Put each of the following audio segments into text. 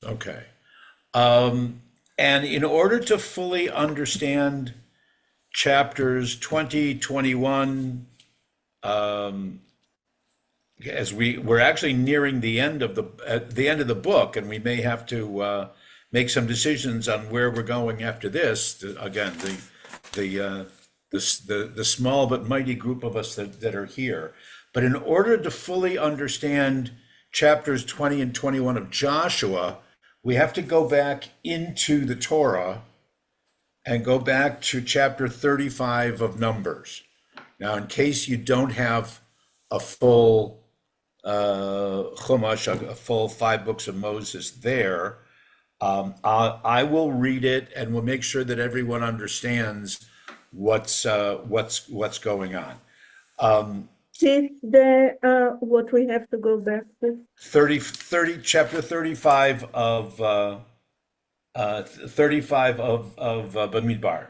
Okay. And in order to fully understand chapters 20, 21, as we're actually nearing the end of the end of the book, and we may have to make some decisions on where we're going after this. Again, the the small but mighty group of us that are here. But in order to fully understand chapters 20 and 21 of Joshua, we have to go back into the Torah and go back to chapter 35 of Numbers. Now, in case you don't have a full Chumash, a full 5 books of Moses there, I will read it and we'll make sure that everyone understands what's going on. Since the what we have to go back to. 30 chapter 35 of 35 of Bamidbar.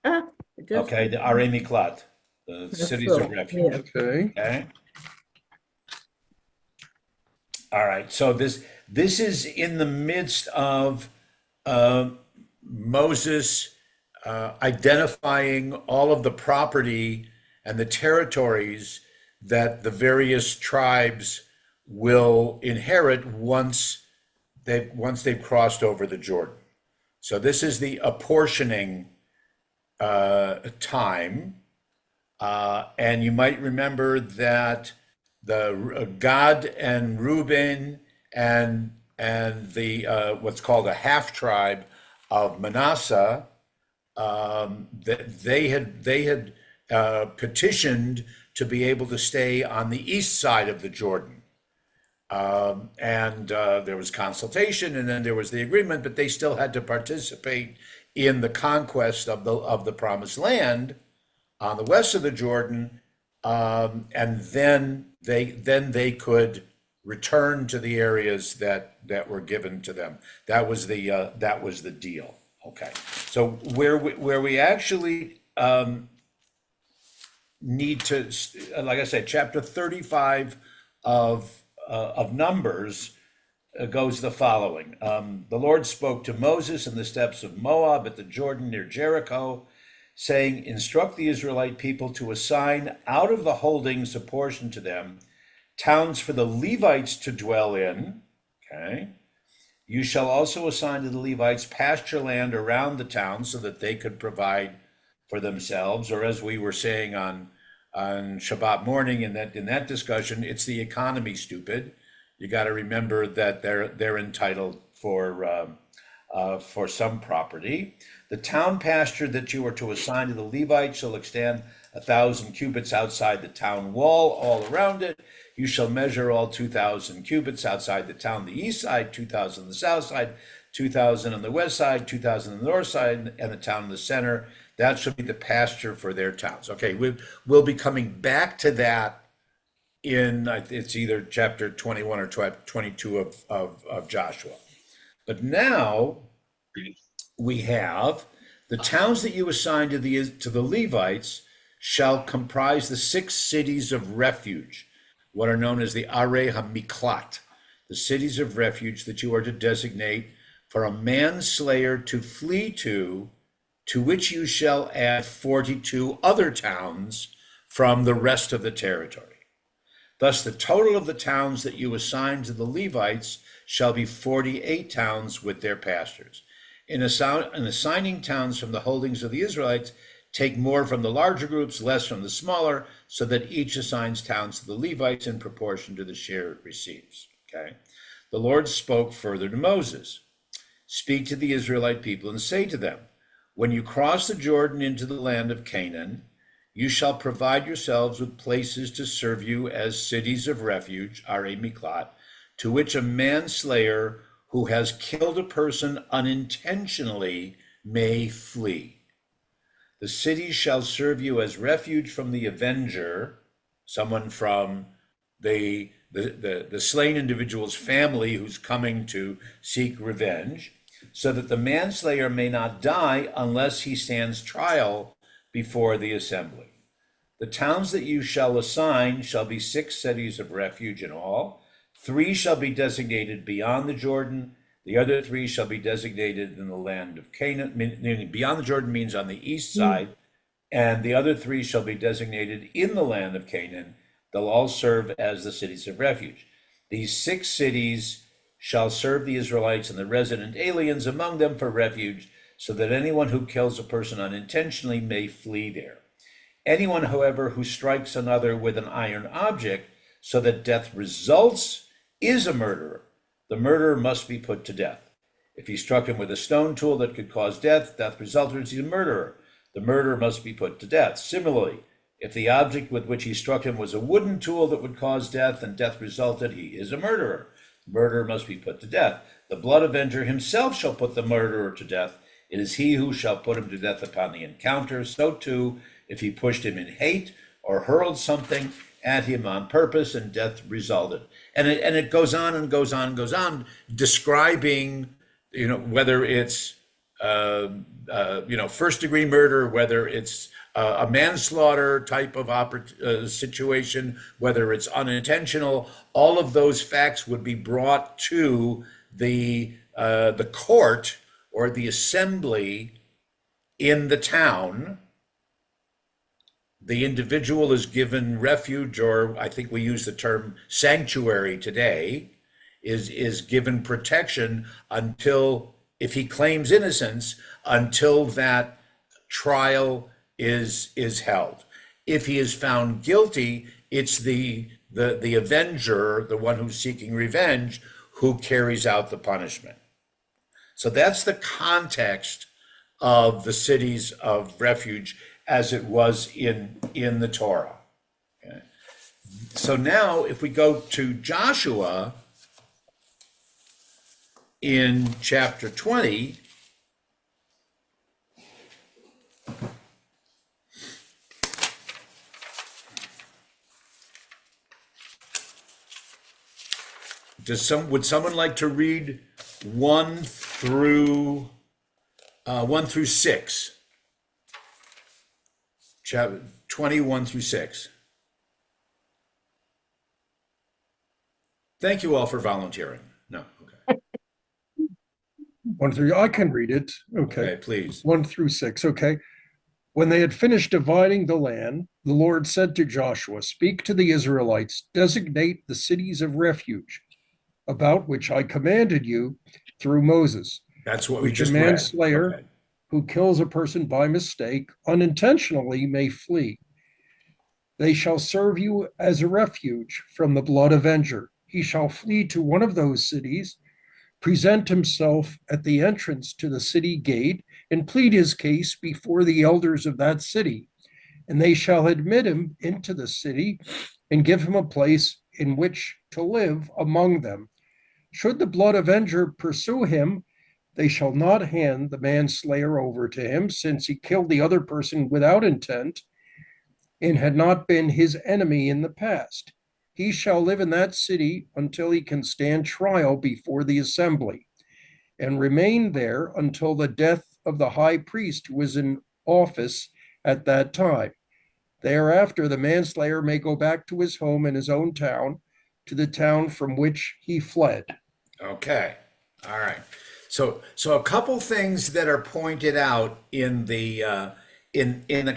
Just Okay, the Arei Miklat, the cities of refuge. yeah. Okay. Okay. All right. So this is in the midst of Moses identifying all of the property and the territories that the various tribes will inherit once they've crossed over the Jordan. So this is the apportioning time, and you might remember that the Gad and Reuben and the what's called a half tribe of Manasseh, that they had petitioned to be able to stay on the east side of the Jordan. And there was consultation, and then there was the agreement, but they still had to participate in the conquest of the promised land on the west of the Jordan, and then they could return to the areas that were given to them. That was the deal. Okay, so where we actually need to, like I said, chapter 35 of Numbers goes the following. The Lord spoke to Moses in the steppes of Moab at the Jordan near Jericho, saying, instruct the Israelite people to assign out of the holdings apportioned to them towns for the Levites to dwell in. Okay. You shall also assign to the Levites pasture land around the town so that they could provide for themselves, or as we were saying on Shabbat morning in that discussion, it's the economy, stupid. You got to remember that they're entitled for some property. The town pasture that you are to assign to the Levites shall extend 1,000 cubits outside the town wall, all around it. You shall measure all 2,000 cubits outside the town, the east side, 2,000 on the south side, 2,000 on the west side, 2,000 on the north side, and the town in the center. That should be the pasture for their towns. Okay, we'll be coming back to that in, it's either chapter 21 or 22 of Joshua. But now we have the towns that you assign to the Levites shall comprise the 6 cities of refuge, what are known as the Arei HaMiklat, the cities of refuge that you are to designate for a manslayer to flee to which you shall add 42 other towns from the rest of the territory. Thus, the total of the towns that you assign to the Levites shall be 48 towns with their pastures. In assigning towns from the holdings of the Israelites, take more from the larger groups, less from the smaller, so that each assigns towns to the Levites in proportion to the share it receives. Okay. The Lord spoke further to Moses. Speak to the Israelite people and say to them, when you cross the Jordan into the land of Canaan, you shall provide yourselves with places to serve you as cities of refuge, Arei Miklat, to which a manslayer who has killed a person unintentionally may flee. The cities shall serve you as refuge from the avenger, someone from the slain individual's family who's coming to seek revenge, so that the manslayer may not die unless he stands trial before the assembly. The towns that you shall assign shall be 6 cities of refuge in all. 3 shall be designated beyond the Jordan. The other three shall be designated in the land of Canaan, meaning beyond the Jordan means on the east side, and the other three shall be designated in the land of Canaan. They'll all serve as the cities of refuge. These 6 cities shall serve the Israelites and the resident aliens among them for refuge, so that anyone who kills a person unintentionally may flee there. Anyone, however, who strikes another with an iron object so that death results is a murderer. The murderer must be put to death. If he struck him with a stone tool that could cause death, death resulted, he's a murderer. The murderer must be put to death. Similarly, if the object with which he struck him was a wooden tool that would cause death and death resulted, he is a murderer. The murderer must be put to death. The blood avenger himself shall put the murderer to death. It is he who shall put him to death upon the encounter. So too, if he pushed him in hate or hurled something at him on purpose and death resulted. And it goes on and goes on and goes on, describing, whether it's, first degree murder, whether it's a manslaughter type of situation, whether it's unintentional, all of those facts would be brought to the court or the assembly in the town. The individual is given refuge, or I think we use the term sanctuary today, is given protection until, if he claims innocence, until that trial is held. If he is found guilty, it's the avenger, the one who's seeking revenge, who carries out the punishment. So that's the context of the cities of refuge as it was in the Torah. Okay. So now if we go to Joshua in chapter 20, would someone like to read 1 through 6? Chapter 21 through 6. Thank you all for volunteering. No, okay. 1 through, I can read it. Okay, please. 1 through 6. Okay. When they had finished dividing the land, the Lord said to Joshua, "Speak to the Israelites, designate the cities of refuge, about which I commanded you through Moses. That's what we Which just a read. manslayer Okay. who kills a person by mistake unintentionally may flee. They shall serve you as a refuge from the blood avenger. He shall flee to one of those cities, present himself at the entrance to the city gate, and plead his case before the elders of that city. And they shall admit him into the city and give him a place in which to live among them. Should the blood avenger pursue him, they shall not hand the manslayer over to him, since he killed the other person without intent and had not been his enemy in the past. He shall live in that city until he can stand trial before the assembly, and remain there until the death of the high priest who is in office at that time. Thereafter, the manslayer may go back to his home in his own town, to the town from which he fled." Okay. All right. So a couple things that are pointed out in the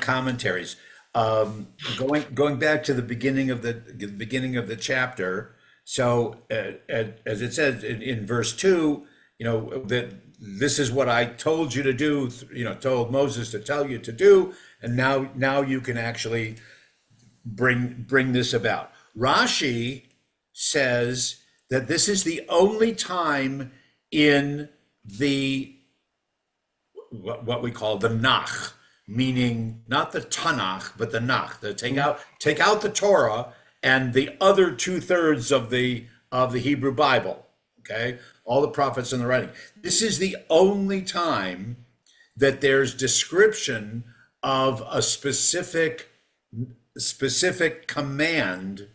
commentaries. Going back to the beginning of the chapter. So as it says in verse 2, that this is what I told you to do. Told Moses to tell you to do, and now you can actually bring this about. Rashi says that this is the only time in what we call the Nach, meaning not the Tanakh, but the Nach. Take out the Torah and the other 2/3 of the Hebrew Bible. Okay, all the prophets and the writing. This is the only time that there's description of a specific command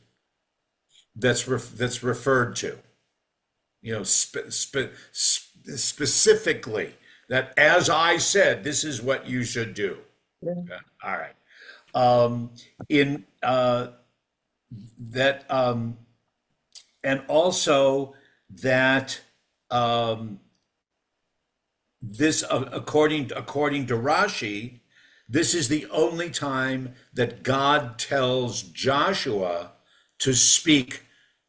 that's referred to. Specifically, that as I said, this is what you should do. Okay. All right. And also that this, according to Rashi, this is the only time that God tells Joshua to speak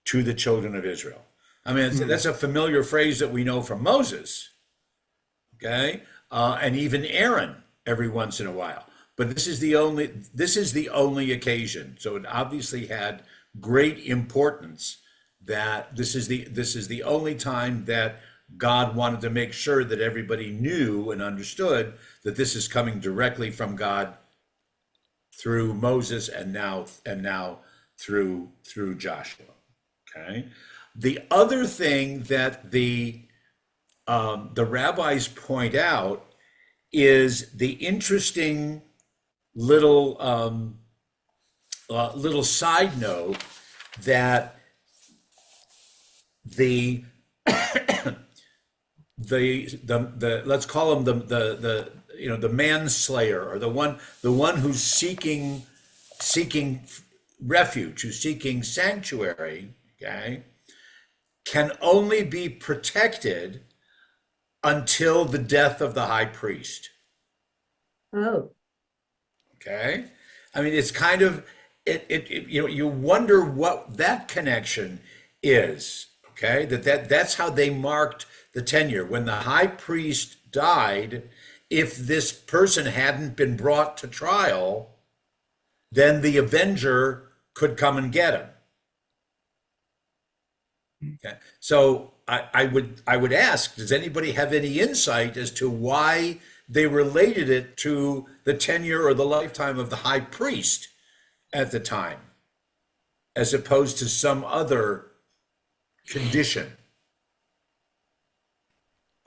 to the children of Israel. I mean, that's a familiar phrase that we know from Moses, okay, and even Aaron every once in a while. But this is the only occasion. So it obviously had great importance that this is the only time that God wanted to make sure that everybody knew and understood that this is coming directly from God through Moses and now through Joshua. Okay. The other thing that the rabbis point out is the interesting little little side note that the let's call him the manslayer, or the one who's seeking refuge, who's seeking sanctuary, okay, can only be protected until the death of the high priest. Oh, Okay, I mean, it's kind of you wonder what that connection is. Okay, that's how they marked the tenure. When the high priest died, if this person hadn't been brought to trial, then the avenger could come and get him. Okay, so I would ask, does anybody have any insight as to why they related it to the tenure or the lifetime of the high priest at the time, as opposed to some other condition?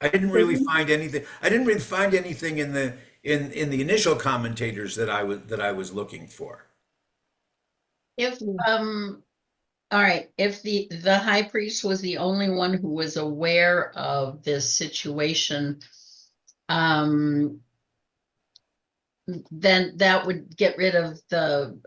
I didn't really find anything. I didn't really find anything in the initial commentators that I was looking for. If, all right, if the high priest was the only one who was aware of this situation, then that would get rid of the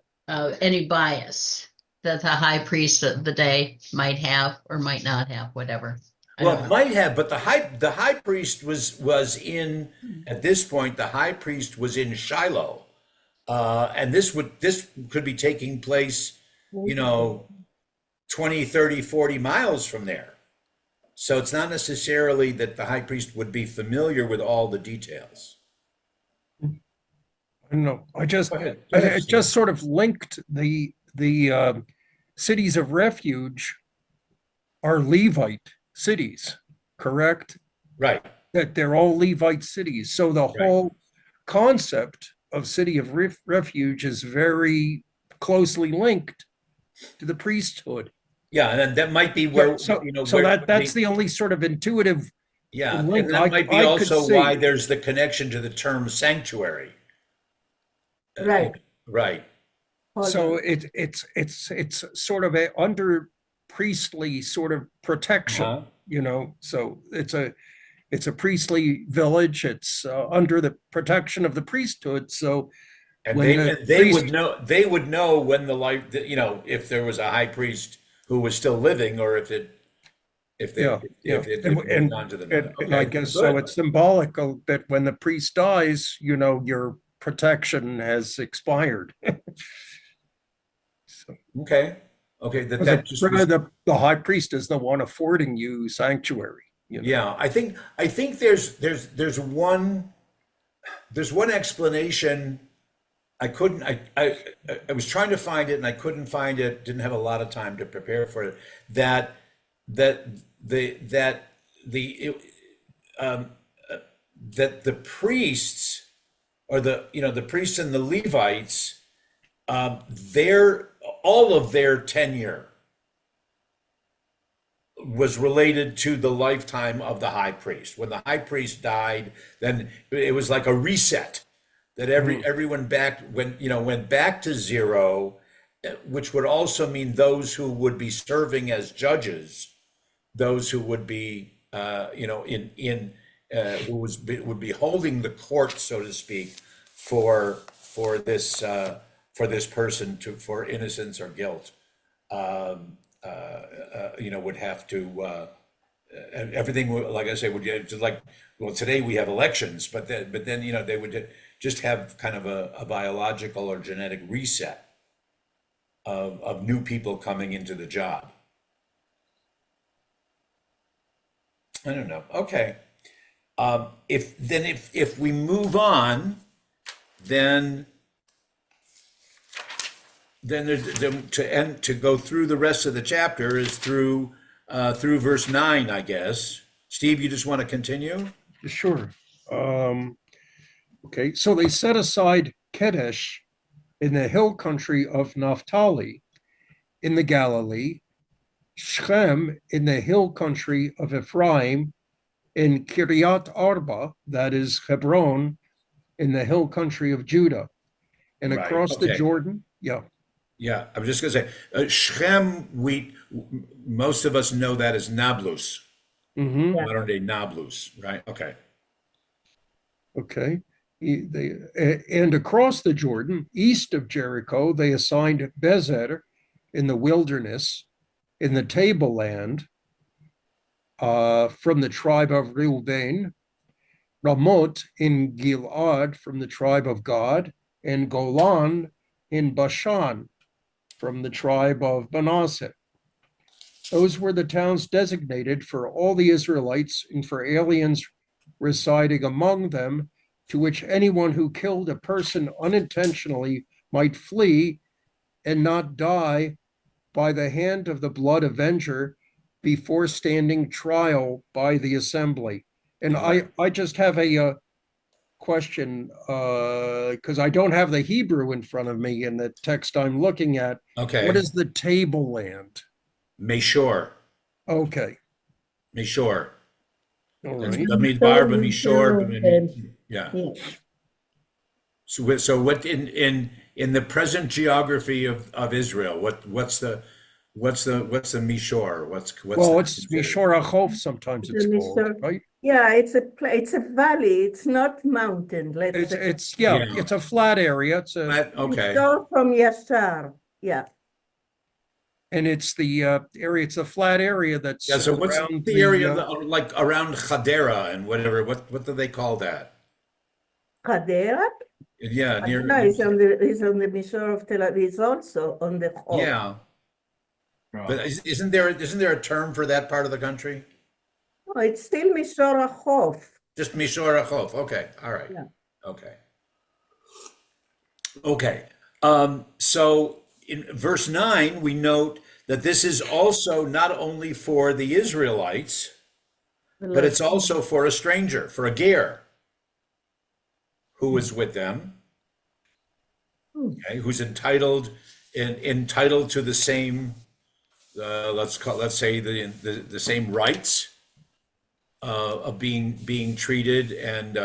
any bias that the high priest of the day might have or might not have, whatever. Well, it might have, but the high priest was in, at this point, the high priest was in Shiloh, and this could be taking place, 20, 30, 40 miles from there. So it's not necessarily that the high priest would be familiar with all the details. I don't know. I just Go ahead. Go ahead, I Steve. just sort of linked the cities of refuge are Levite cities, correct? Right. That they're all Levite cities. So the whole concept of city of refuge is very closely linked to the priesthood. Yeah, and then that might be where, So where that's the only sort of intuitive yeah, link and that might be I could also see. why there's the connection to the term sanctuary. right. Right. Hold So on. it's sort of a under priestly sort of protection, Uh-huh. So it's a priestly village. It's under the protection of the priesthood. So And when the they priest- would know when the life, if there was a high priest who was still living, or if it moved on to the and I okay, guess good. so. It's symbolic that when the priest dies, your protection has expired. So Okay, that just was, the high priest is the one affording you sanctuary. yeah. I think there's one explanation. I was trying to find it and I couldn't find it. Didn't have a lot of time to prepare for it. That the priests, or the priests and the Levites, all of their tenure was related to the lifetime of the high priest. When the high priest died, then it was like a reset, that everyone went back to zero, which would also mean those who would be serving as judges, those who would be would be holding the court, so to speak, for this person for innocence or guilt, would have to everything, like I say, would get just like, well, today we have elections, but then, they would just have kind of a biological or genetic reset of new people coming into the job. I don't know. Okay. If we move on, then to go through the rest of the chapter is through verse 9, I guess. Steve, you just want to continue? Sure. Okay, so they set aside Kedesh in the hill country of Naphtali in the Galilee, Shechem in the hill country of Ephraim, in Kiryat Arba, that is Hebron, in the hill country of Judah, and Right, across the okay. Jordan. Yeah. Yeah, I was just gonna say, Shechem, most of us know that as Nablus, Hmm. Yeah. modern day Nablus, right? Okay. Okay. And across the Jordan, east of Jericho, they assigned Bezer in the wilderness, in the tableland, from the tribe of Reuben, Ramot in Gilad from the tribe of Gad, and Golan in Bashan from the tribe of Manasseh. Those were the towns designated for all the Israelites and for aliens residing among them, to which anyone who killed a person unintentionally might flee and not die by the hand of the blood avenger before standing trial by the assembly. And I just have a question, because I don't have the Hebrew in front of me in the text I'm looking at. Okay. What is the tableland? Meshor, Okay, Meshor. all It's right. Bamidbar, Bamishor, yeah. Yeah. So what in the present geography of Israel, what's the Mishor? What's Well, the it's Mishor HaChov sometimes it's The called, Mishor- right? Yeah, it's a valley. It's not mountain. Let's say. It's Yeah. it's a flat area. It's a Okay. Mishor from Yashar. Yeah. and it's the area. It's a flat area that's Yeah, so what's around the area like around Hadera and whatever? What do they call that? Hadera. Yeah, near. Hadera is on the Mishor of Tel Aviv. It's also on the Chor. Yeah, but isn't there a term for that part of the country? No, it's still Mishor HaChov. Just Mishor HaChov. Okay, all right. Yeah. Okay. Okay. So in verse 9, we note that this is also not only for the Israelites, but it's also for a stranger, for a ger, who is with them, okay, who's entitled to the same, let's say the same rights of being treated and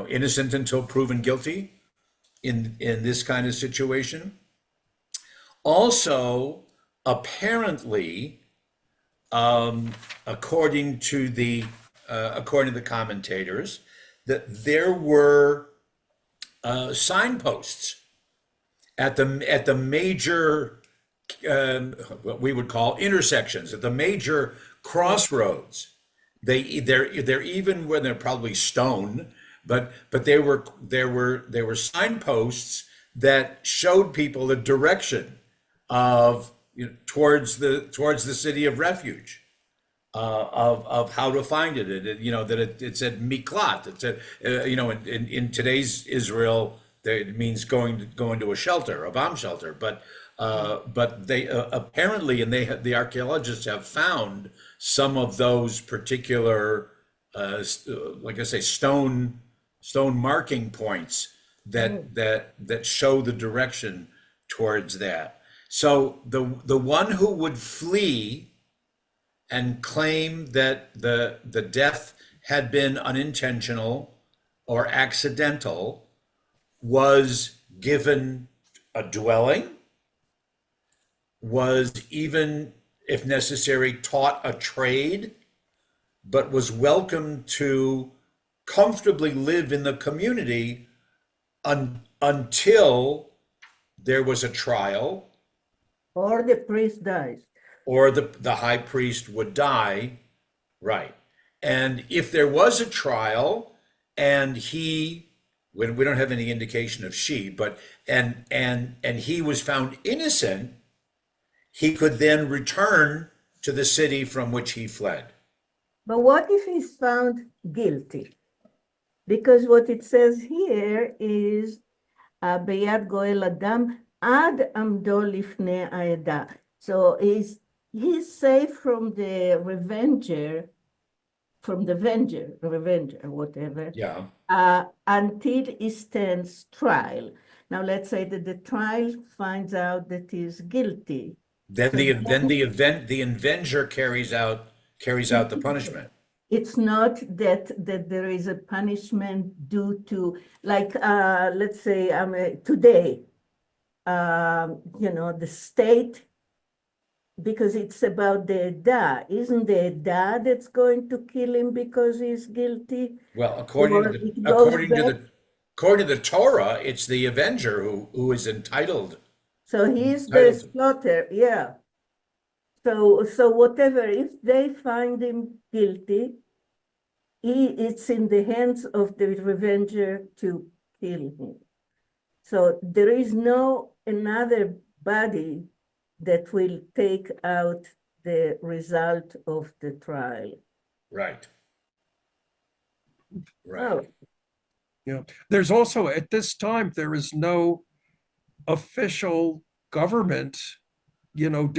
innocent until proven guilty in this kind of situation. Also, apparently, according to the commentators, that there were signposts at the major, what we would call intersections, at the major crossroads. They're even when they're probably stone, but there were signposts that showed people the direction of towards the city of refuge, of how to find it. It said miklat. It said in today's Israel it means going to a shelter, a bomb shelter. But they apparently, and the archaeologists have found some of those particular, like I say, stone marking points that show the direction towards that. So the one who would flee and claim that the death had been unintentional or accidental was given a dwelling, was even, if necessary, taught a trade, but was welcome to comfortably live in the community until there was a trial, Or the priest dies. or the high priest would die. Right. And if there was a trial and when we don't have any indication of she, but and he was found innocent, he could then return to the city from which he fled. But what if he's found guilty? Because what it says here is, ביד גואל אדם עד עמדו לפני העדה. So he's safe from the revenger, whatever, Yeah. until he stands trial. Now let's say that the trial finds out that he's guilty. Then the avenger carries out the punishment. It's not that there is a punishment due to, like, let's say, today, the state, because it's about the Eda. Isn't the Eda that's going to kill him because he's guilty? Well, Or it goes back- according to the Torah, it's the avenger who is entitled. So he's the Entitled to- slaughter, yeah. So whatever, if they find him guilty, it's in the hands of the revenger to kill him. So there is no another body that will take out the result of the trial. Right. Right. Oh, Yeah, there's also, at this time, there is no official government,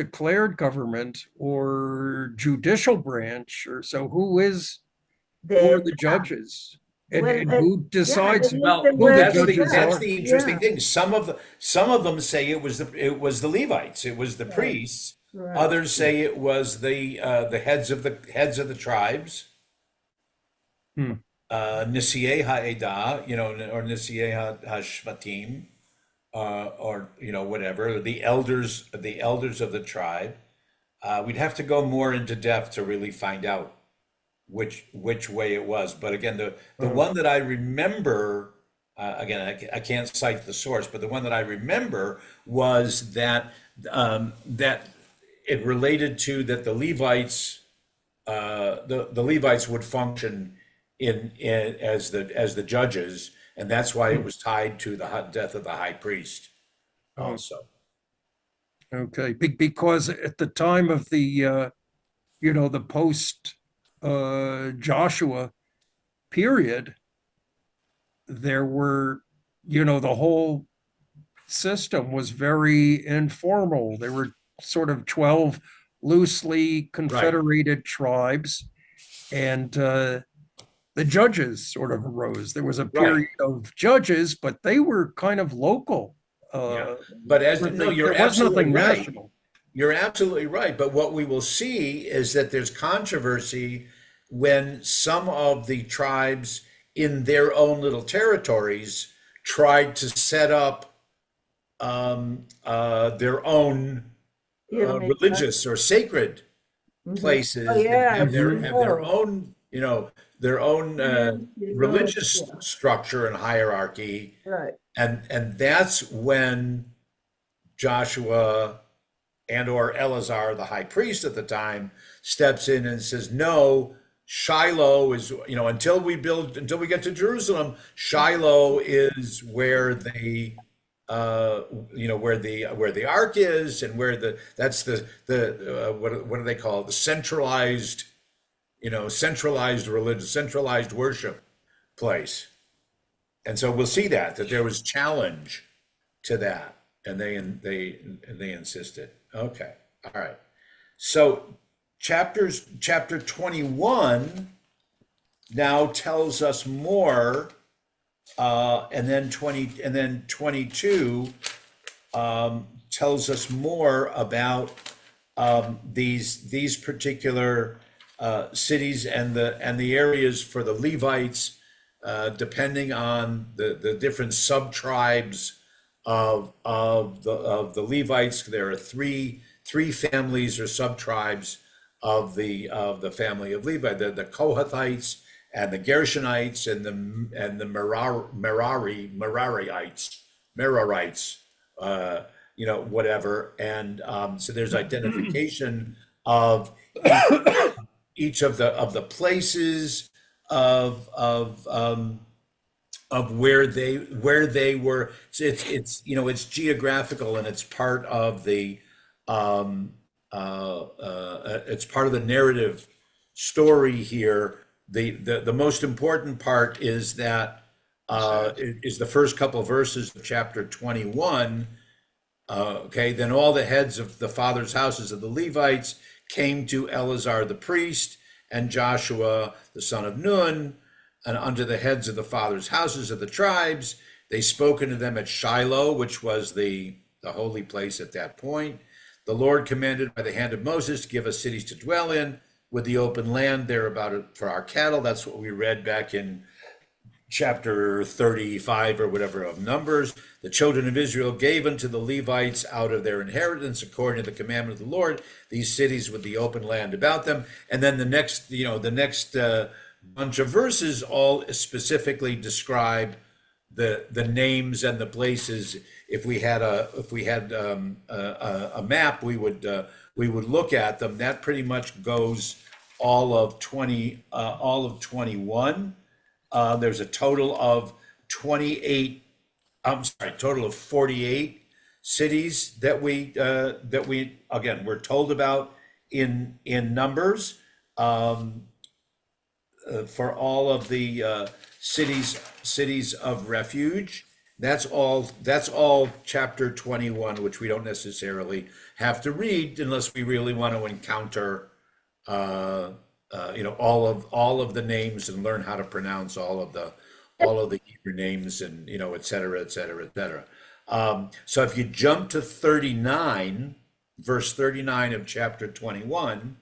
declared government or judicial branch, or so who are the judges? And Well, who decides? the Well, Listen, who the that's judges that's are? the interesting Yeah. thing. Some of them say it was the Levites, it was the Right. priests. right. Others say it was the heads of the tribes. Hmm. Nisiei ha'edah, or Nisiei ha'shvatim, or whatever, the elders of the tribe. We'd have to go more into depth to really find out which way it was. But again, the one that I remember, again, I can't cite the source, but the one that I remember was that that it related to that the Levites, the Levites would function in as the judges, and that's why it was tied to the death of the high priest also. Okay, because at the time of the post Joshua period, there were, the whole system was very informal. There were sort of 12 loosely confederated tribes, and the judges sort of arose. There was a period of judges, but they were kind of local. Yeah. But you're there was nothing absolutely right. national. You're absolutely right. But what we will see is that there's controversy when some of the tribes in their own little territories tried to set up their own religious or sacred places. Oh, yeah, have their sure. own, their own religious structure and hierarchy. Right. And that's when Joshua or Eleazar, the high priest at the time, steps in and says, no, Shiloh is, until we get to Jerusalem, Shiloh is where the where the ark is, and that's the what do they call it? The centralized, centralized religion, centralized worship place. And so we'll see that there was challenge to that, and they insisted. Okay, all right. So chapter 21 now tells us more, and then 22 tells us more about these particular cities and the areas for the Levites. Depending on the different sub-tribes of the Levites, there are three families or sub-tribes of the family of Levi: the Kohathites and the Gershonites and the Merarites. whatever. And so there's identification of each of the places of where they were. So it's geographical, and it's part of the it's part of the narrative story here. The most important part is that is the first couple verses of chapter 21. Okay, then all the heads of the fathers' houses of the Levites came to Eleazar the priest and Joshua the son of Nun, and unto the heads of the fathers' houses of the tribes. They spoke unto them at Shiloh, which was the holy place at that point. The Lord commanded by the hand of Moses to give us cities to dwell in, with the open land thereabout for our cattle. That's what we read back in chapter 35 or whatever of Numbers. The children of Israel gave unto the Levites out of their inheritance, according to the commandment of the Lord, these cities with the open land about them. And then the next bunch of verses all specifically describe the names and the places. If we had a map, we would look at them. That pretty much goes all of 21. There's a total of 48 cities that we again we're told about in Numbers, for all of the cities of refuge. That's all chapter 21, which we don't necessarily have to read unless we really want to encounter all of the names and learn how to pronounce all of the Hebrew names, and et cetera, et cetera, et cetera. So if you jump to 39, verse 39 of chapter 21,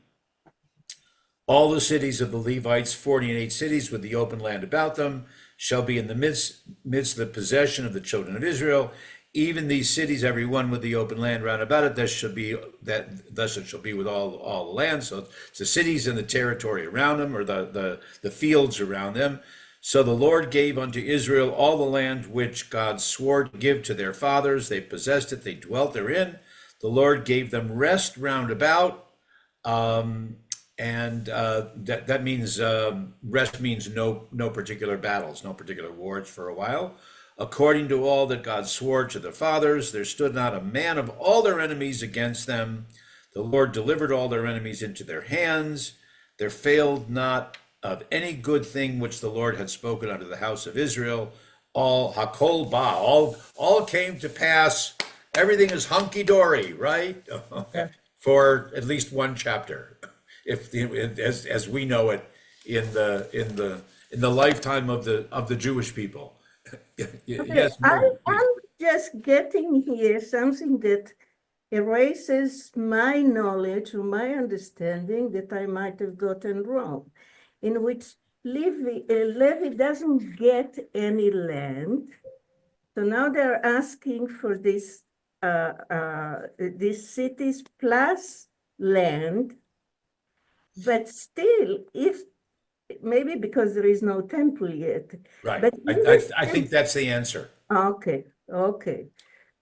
all the cities of the Levites, 48 cities with the open land about them, shall be in the midst of the possession of the children of Israel. Even these cities, every one with the open land round about it, thus it shall be with all the land. So it's the cities and the territory around them, or the fields around them. So the Lord gave unto Israel all the land which God swore to give to their fathers. They possessed it, they dwelt therein. The Lord gave them rest round about. That means rest means no particular battles, no particular wars for a while. According to all that God swore to the fathers, there stood not a man of all their enemies against them. The Lord delivered all their enemies into their hands. There failed not of any good thing which the Lord had spoken unto the house of Israel. All hakol ba, all came to pass. Everything is hunky dory, right? For at least one chapter, as we know it in the lifetime of the Jewish people. Yes, Maria, please. I'm just getting here something that erases my knowledge or my understanding that I might have gotten wrong, in which Levi doesn't get any land. So now they're asking for these cities plus land, but still, if maybe because there is no temple yet. Right. But I think that's the answer. Okay.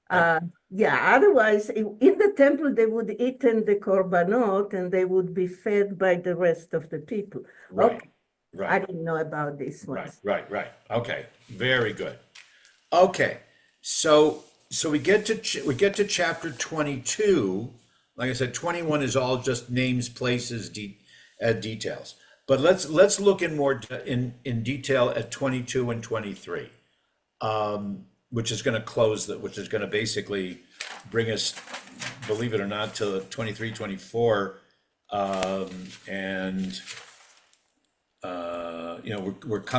Otherwise, in the temple, they would eat in the korbanot and they would be fed by the rest of the people. Right. Okay. Right. I didn't know about this one. Right. Okay. Very good. Okay. So we get to chapter 22. Like I said, 21 is all just names, places, details. But let's look in more in detail at 22 and 23, which is going to basically bring us, believe it or not, to 23, 24, we're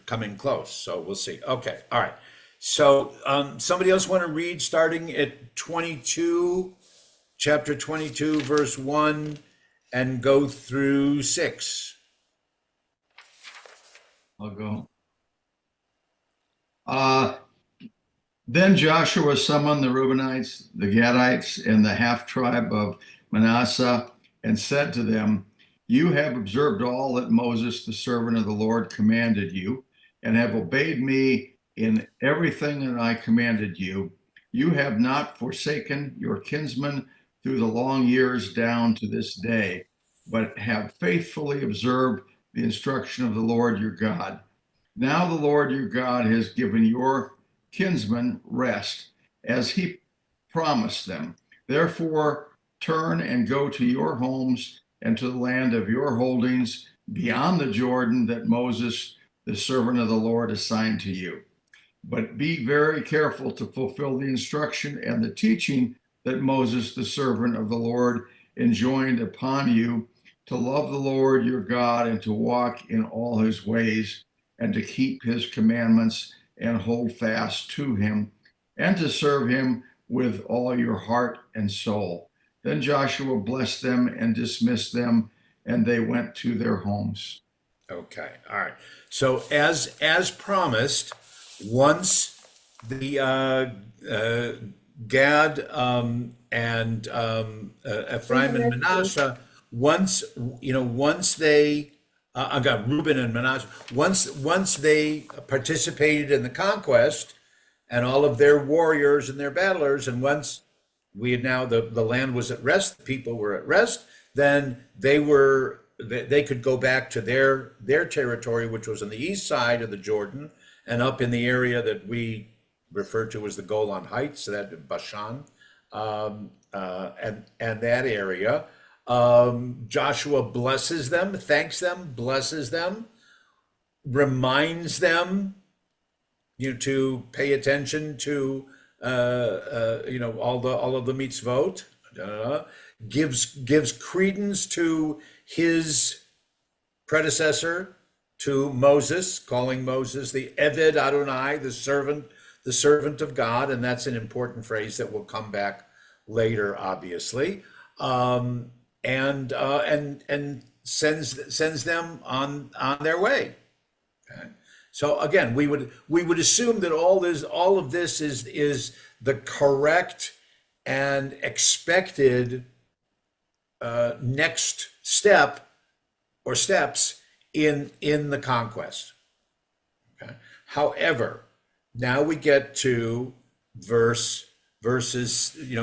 coming close. So we'll see. Okay, all right. So somebody else want to read starting at 22, chapter 22, verse 1. And go through 6. I'll go. Then Joshua summoned the Reubenites, the Gadites, and the half tribe of Manasseh, and said to them, "You have observed all that Moses, the servant of the Lord, commanded you, and have obeyed me in everything that I commanded you. you have not forsaken your kinsmen through the long years down to this day, but have faithfully observed the instruction of the Lord your God. Now the Lord your God has given your kinsmen rest, as he promised them. Therefore, turn and go to your homes and to the land of your holdings beyond the Jordan that Moses, the servant of the Lord, assigned to you. But be very careful to fulfill the instruction and the teaching that Moses, the servant of the Lord, enjoined upon you, to love the Lord your God and to walk in all his ways and to keep his commandments and hold fast to him and to serve him with all your heart and soul. Then Joshua blessed them and dismissed them, and they went to their homes. Okay, all right. So as promised, once the Gad and Ephraim and Manasseh, once they I got Reuben and Manasseh, once they participated in the conquest and all of their warriors and their battlers, and once we had now the land was at rest, the people were at rest, then they could go back to their territory, which was on the east side of the Jordan and up in the area that we refer to as the Golan Heights, so that Bashan, and that area. Joshua blesses them, thanks them, blesses them, reminds them, to pay attention to, all of the mitzvot, gives credence to his predecessor, to Moses, calling Moses the Eved Adonai, the servant of God, and that's an important phrase that will come back later, obviously, and sends them on their way. Okay. So again, we would assume that all of this is the correct and expected next step or steps in the conquest. Okay. However, now we get to verses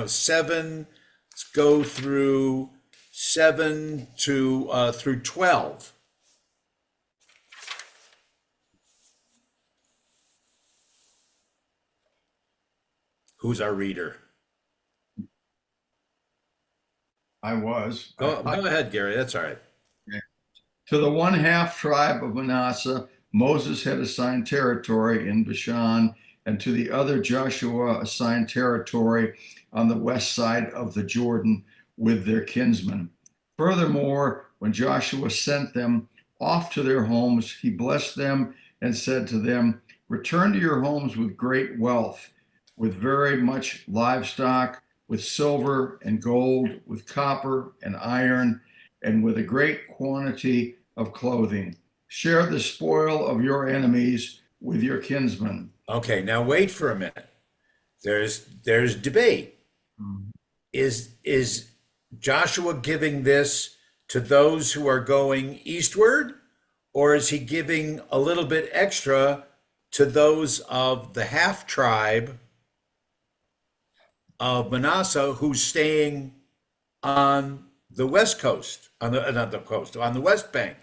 7. Let's go through 7 to through 12. Who's our reader? I was. Go ahead, Gary. That's all right. To the 1/2 tribe of Manasseh, Moses had assigned territory in Bashan, and to the other Joshua assigned territory on the west side of the Jordan with their kinsmen. Furthermore, when Joshua sent them off to their homes, he blessed them and said to them, "Return to your homes with great wealth, with very much livestock, with silver and gold, with copper and iron, and with a great quantity of clothing. Share the spoil of your enemies with your kinsmen." Okay, now wait for a minute. There's debate. Is Joshua giving this to those who are going eastward, or is he giving a little bit extra to those of the half tribe of Manasseh who's staying on the west coast, on the west bank,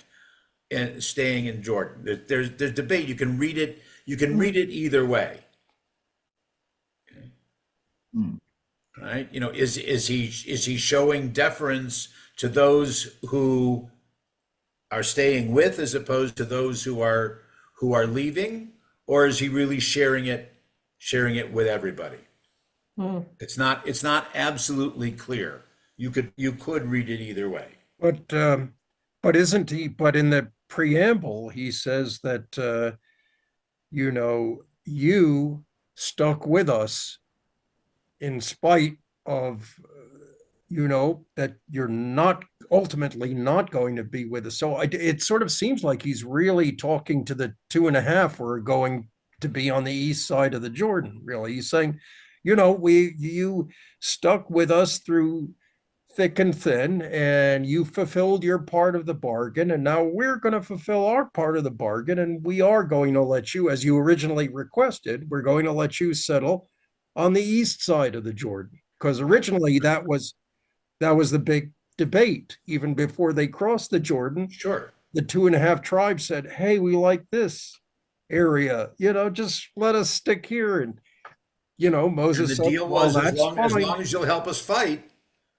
and staying in Jordan? There's debate. You can read it. You can read it either way. Okay. Right? Is he showing deference to those who are staying with, as opposed to those who are leaving, or is he really sharing it with everybody? It's not absolutely clear. You could read it either way. But isn't he? But in the preamble, he says that you stuck with us in spite of that you're not ultimately not going to be with us. So it sort of seems like he's really talking to the 2.5 who are going to be on the east side of the Jordan. Really, he's saying, you stuck with us through thick and thin, and you fulfilled your part of the bargain, and now we're going to fulfill our part of the bargain, and we are going to let you, as you originally requested, we're going to let you settle on the east side of the Jordan, because originally that was the big debate. Even before they crossed the Jordan, Sure. the 2.5 tribes said, "Hey, we like this area, just let us stick here." And And Moses the said, deal "Well, was that's as fine." long as you'll help us fight,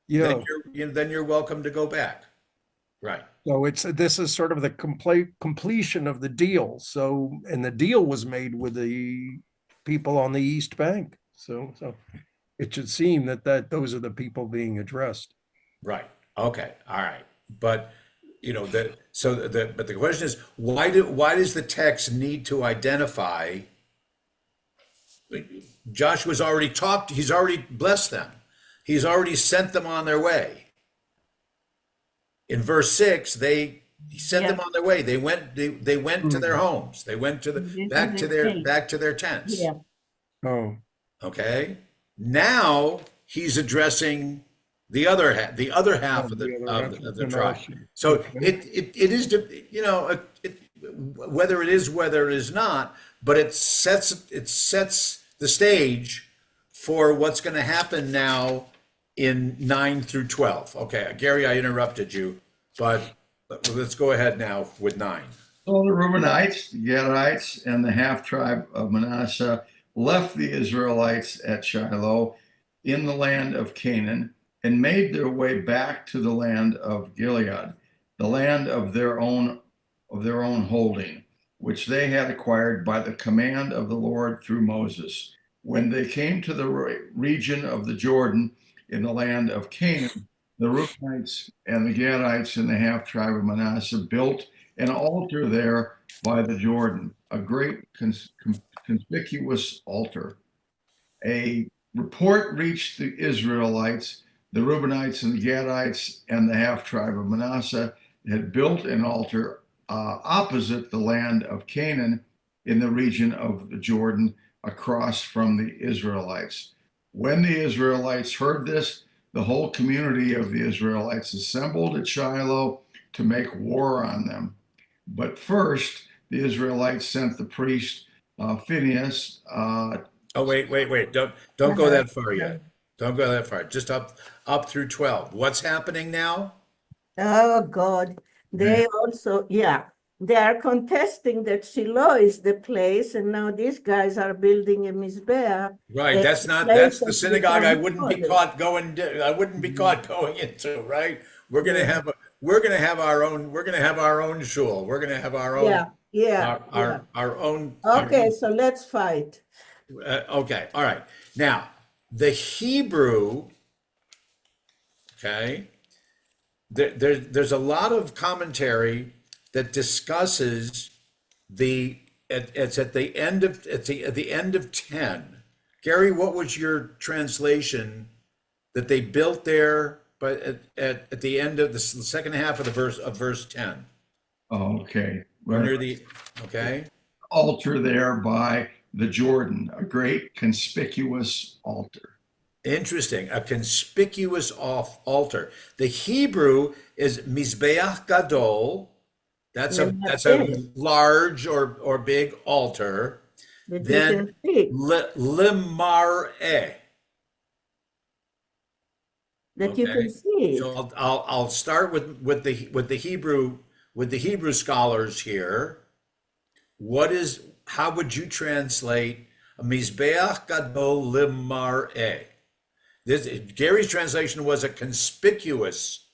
Yeah. then you're welcome to go back. Right. So this is sort of the completion of the deal. So, and the deal was made with the people on the East Bank. So it should seem that those are the people being addressed. Right. Okay. All right. But but the question is, why does the text need to identify? Joshua's already talked, he's already blessed them. He's already sent them on their way. In verse 6, he sent them Yeah. on their way. They went to their homes. They went to This back is to the their thing. back to their tents. Yeah, Oh, Okay? Now he's addressing the other half of the the other half of the the tribe. nation. So Okay. it is whether it is, whether it is not, but it sets the stage for what's going to happen now in 9 through 12. Okay, Gary, I interrupted you, but let's go ahead now with 9. So the Reubenites, the Gadites, and the half tribe of Manasseh left the Israelites at Shiloh in the land of Canaan and made their way back to the land of Gilead, the land of their own holding, which they had acquired by the command of the Lord through Moses. When they came to the region of the Jordan in the land of Canaan, the Reubenites and the Gadites and the half tribe of Manasseh built an altar there by the Jordan, a great conspicuous altar. A report reached the Israelites, the Reubenites and the Gadites and the half tribe of Manasseh had built an altar opposite the land of Canaan in the region of the Jordan across from the Israelites. When the Israelites heard this, the whole community of the Israelites assembled at Shiloh to make war on them. But first, the Israelites sent the priest Phinehas. Oh, wait. Don't go that far yet. Don't go that far. Just up through 12. What's happening now? oh God, they also, they are contesting that Shiloh is the place, and now these guys are building a Mizbeah. Right, a that's place the that synagogue I becomes wouldn't be holy. caught going into, right? We're gonna have our own shul. We're gonna have our own Yeah. our own. Okay, so let's fight. Okay, all right. Now, the Hebrew, okay, there's a lot of commentary that discusses it's at the end of 10. Gary, what was your translation that they built there, but at the end of the second half of verse 10? Okay. We're near the, okay. Altar there by the Jordan, a great conspicuous altar. Interesting. A conspicuous altar. The Hebrew is Mizbeach Gadol. That's a large or big altar. That Then you can see, Limareh. that you can see. So I'll start with the Hebrew scholars here. How would you translate Mizbeach Gadol Limareh? Gary's translation was a conspicuous.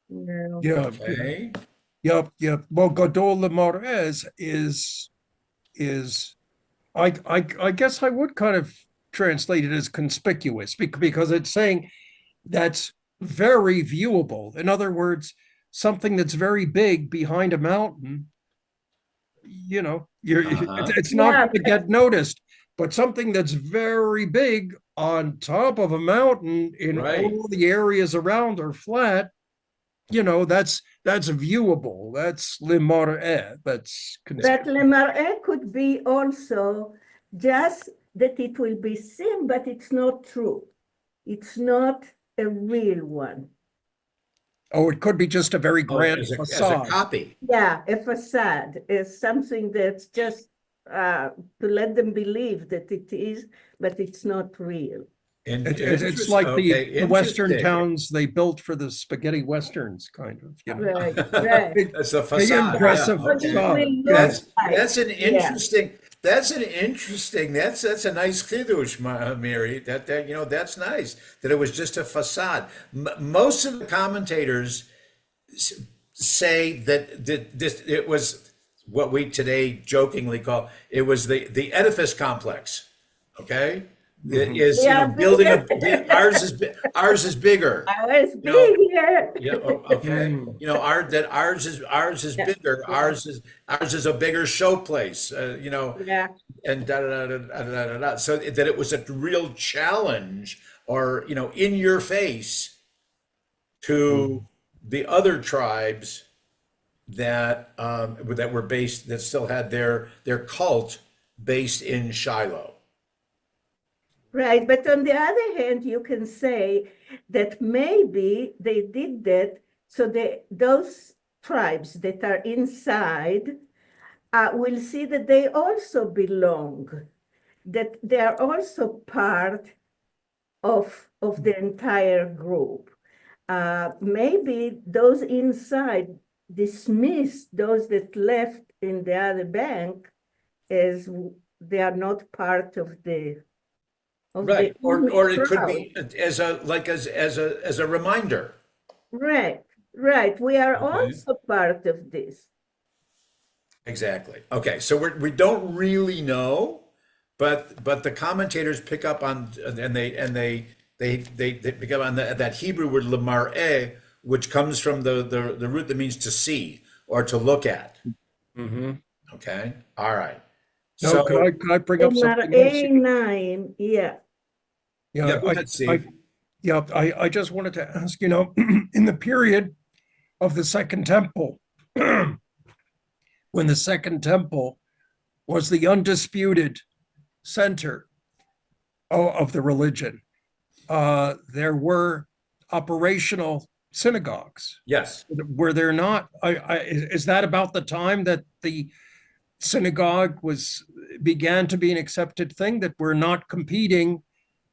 No. Yeah. Okay. Yep. Well, Gadol Lemarez is I guess I would kind of translate it as conspicuous because it's saying that's very viewable. In other words, something that's very big behind a mountain, it's not Yeah, going to get noticed, but something that's very big on top of a mountain in Right. all the areas around are flat, that's viewable. That's Limareh. That's But Lemar'eh could be also just that it will be seen, but it's not true. It's not a real one. Oh, it could be just a very grand As a facade. copy. Yeah, a facade is something that's just to let them believe that it is, but it's not real. It's like the Western interesting. towns they built for the spaghetti Westerns, kind of, you know. Right, right. That's a Big facade. impressive yeah, What it okay. facade. will look That's like. that's an Yeah. interesting. That's a nice chidush, Mary. That you know that's nice that it was just a facade. Most of the commentators say that this it was what we today jokingly call it was the edifice complex. Okay, it is Yeah, building bigger. ours is bigger. I was You know, big here. Yeah, okay. Mm. Ours is Yeah, bigger. yeah. Ours is a bigger showplace. Yeah, And da da da da da da da. So that it was a real challenge, or in your face to the other tribes that were based that still had their cult based in Shiloh. right. But on the other hand, you can say that maybe they did that so those tribes that are inside will see that they also belong, that they are also part of the entire group. Maybe those inside dismissed those that left in the other bank as they are not part of the Right. Or it could crowd. be as a reminder. Right, right. We are Okay. also part of this. Exactly. Okay, so we don't really know, but the commentators pick up on and they pick up on that Hebrew word lemar'eh, which comes from the root that means to see or to look at. Mhm. Okay. All right. No, So could I bring up something else? A9, yeah. yeah, go ahead, Steve. I just wanted to ask, in the period of the Second Temple, when the Second Temple was the undisputed center of the religion, there were operational synagogues. Yes. Were there not? Is that about the time that the synagogue began to be an accepted thing, that we're not competing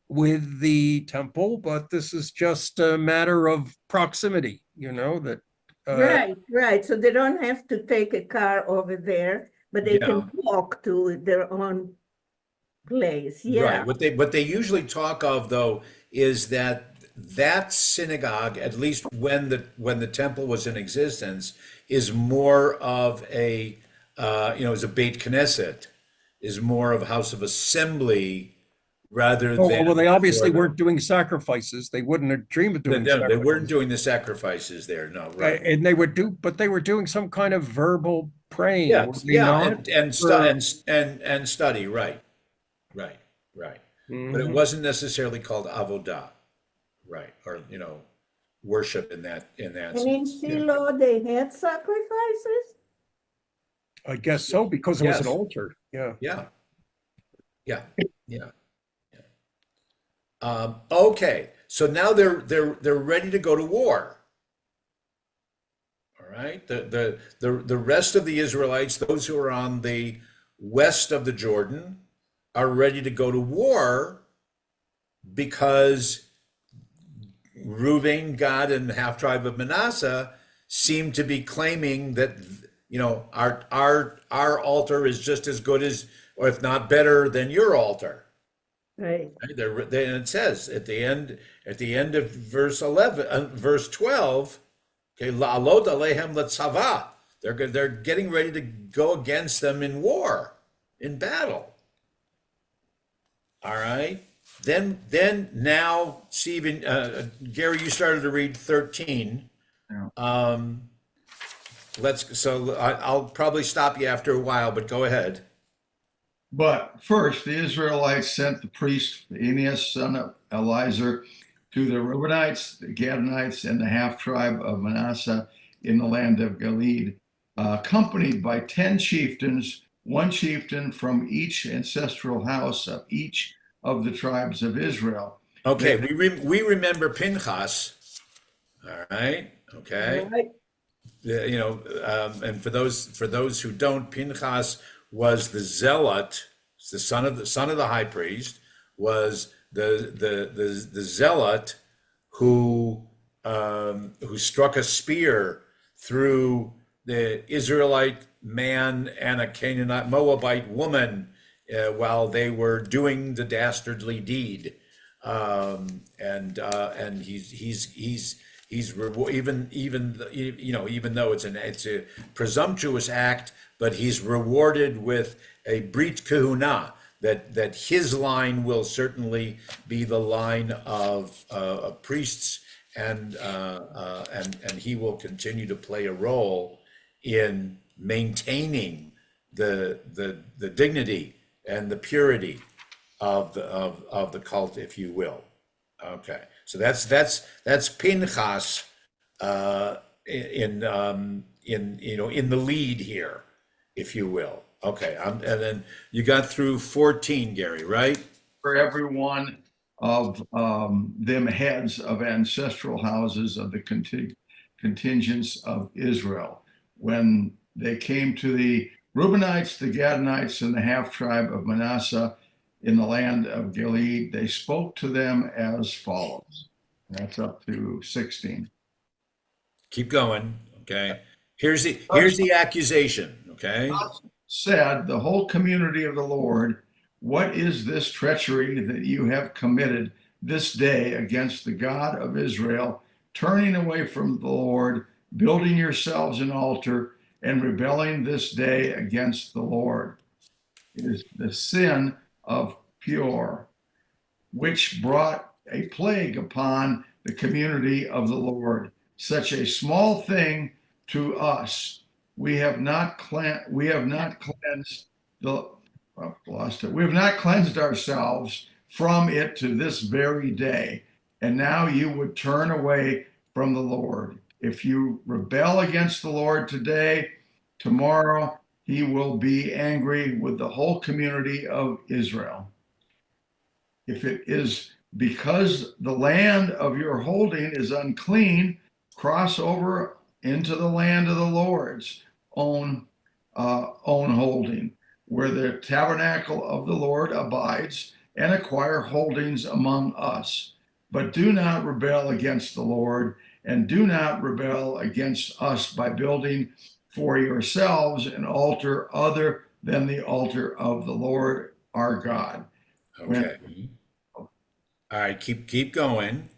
with the temple, but this is just a matter of proximity, that Right, right. So they don't have to take a car over there, but they Yeah. can walk to their own place. Yeah, Right. What they usually talk of though is that synagogue, at least when the temple was in existence, is more of a is a Beit Knesset, is more of a house of assembly rather than. well, they obviously weren't doing sacrifices. They wouldn't have dreamed of doing They sacrifices. weren't doing the sacrifices there. No, right. And they were doing some kind of verbal praying, Yeah, were they yeah, not? and study, right, right. But it Mhm. wasn't necessarily called avodah, right, or worship in that and in sense. Yeah. Shiloh they had sacrifices. I guess so, because it was an Yes. altar. Yeah. Yeah, yeah. Okay, so now they're ready to go to war. All right, the rest of the Israelites, those who are on the west of the Jordan, are ready to go to war because Reuben, Gad, and the half tribe of Manasseh seem to be claiming that our altar is just as good as, or if not better than your altar. Right. And it says at the end of verse 11, verse 12, okay, la'alot alehem letzava. They're getting ready to go against them in war, in battle. All right. Then now, Stephen, Gary, you started to read 13. Yeah. I'll probably stop you after a while, but go ahead. But first, the Israelites sent the priest, Phinehas, son of Eleazar, to the Reubenites, the Gadites, and the half tribe of Manasseh in the land of Gilead, accompanied by 10 chieftains, one chieftain from each ancestral house of each of the tribes of Israel. Okay, we remember Pinchas. All right. Okay. Right. And for those who don't, Pinchas was the zealot, the son of the high priest, was the zealot who struck a spear through the Israelite man and a Canaanite Moabite woman while they were doing the dastardly deed, and he's even though it's a presumptuous act, but he's rewarded with a brit kahuna, that his line will certainly be the line of priests, and he will continue to play a role in maintaining the dignity and the purity of the cult, if you will. Okay, so that's Pinchas in the lead here, if you will. Okay, and then you got through 14, Gary, right? For every one of them heads of ancestral houses of the contingents of Israel. When they came to the Reubenites, the Gadites, and the half tribe of Manasseh in the land of Gilead, they spoke to them as follows. That's up to 16. Keep going. Okay. Here's the accusation. Okay. Said the whole community of the Lord, what is this treachery that you have committed this day against the God of Israel, turning away from the Lord, building yourselves an altar, and rebelling this day against the Lord? It is the sin of Peor, which brought a plague upon the community of the Lord, such a small thing to us. We have not cleansed ourselves from it to this very day. And now you would turn away from the Lord. If you rebel against the Lord today, tomorrow he will be angry with the whole community of Israel. If it is because the land of your holding is unclean, cross over into the land of the Lord's own holding, where the tabernacle of the Lord abides, and acquire holdings among us. But do not rebel against the Lord, and do not rebel against us by building for yourselves an altar other than the altar of the Lord our God. Okay. All right. Keep going.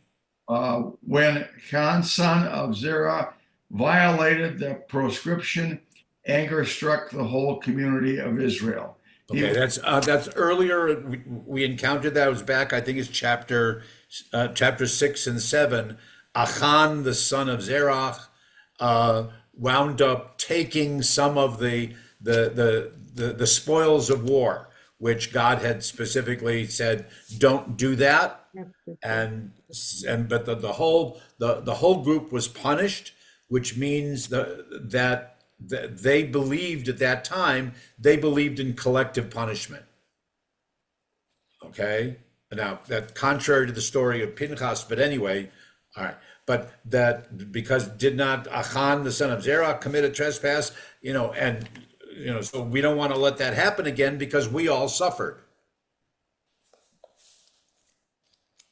When Achan, son of Zerah, violated the proscription, anger struck the whole community of Israel. Okay, that's earlier. We encountered that. It was back, I think it's chapter 6 and 7. Achan, the son of Zerach, wound up taking some of the spoils of war, which God had specifically said, don't do that. But the whole group was punished, which means that they believed at that time, they believed in collective punishment. Okay, now that contrary to the story of Pinchas, but anyway, all right. But that because did not Achan, the son of Zerah, commit a trespass, so we don't want to let that happen again because we all suffered.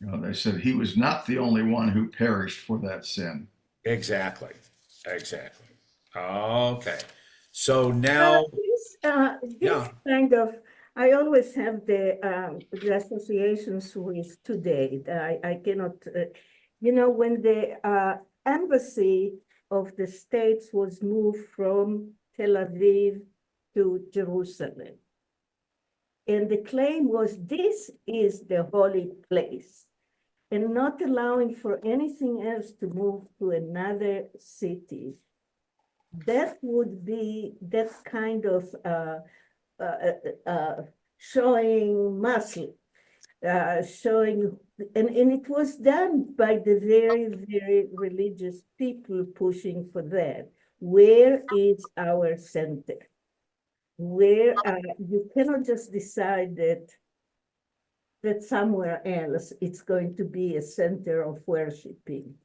They said he was not the only one who perished for that sin. Exactly. Okay. So now, This kind of, I always have the associations with today. I cannot, when the embassy of the States was moved from Tel Aviv to Jerusalem. And the claim was, this is the holy place, and not allowing for anything else to move to another city. That would be that kind of showing muscle, showing, and it was done by the very, very religious people pushing for that. Where is our center? Where you cannot just decide that somewhere else it's going to be a center of worshiping.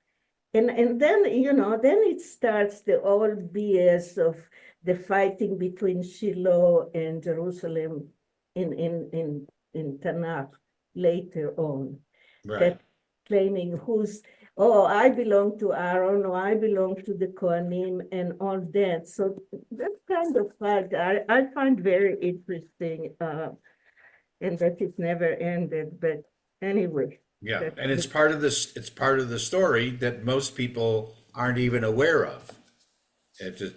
And then, then it starts the old BS of the fighting between Shiloh and Jerusalem in Tanakh later on. Right. That claiming oh, I belong to Aaron, or I belong to the Kohanim, and all that. So that kind of fact I find very interesting, and that it never ended. But anyway, Yeah, that- and it's part of this, it's part of the story that most people aren't even aware of. It just,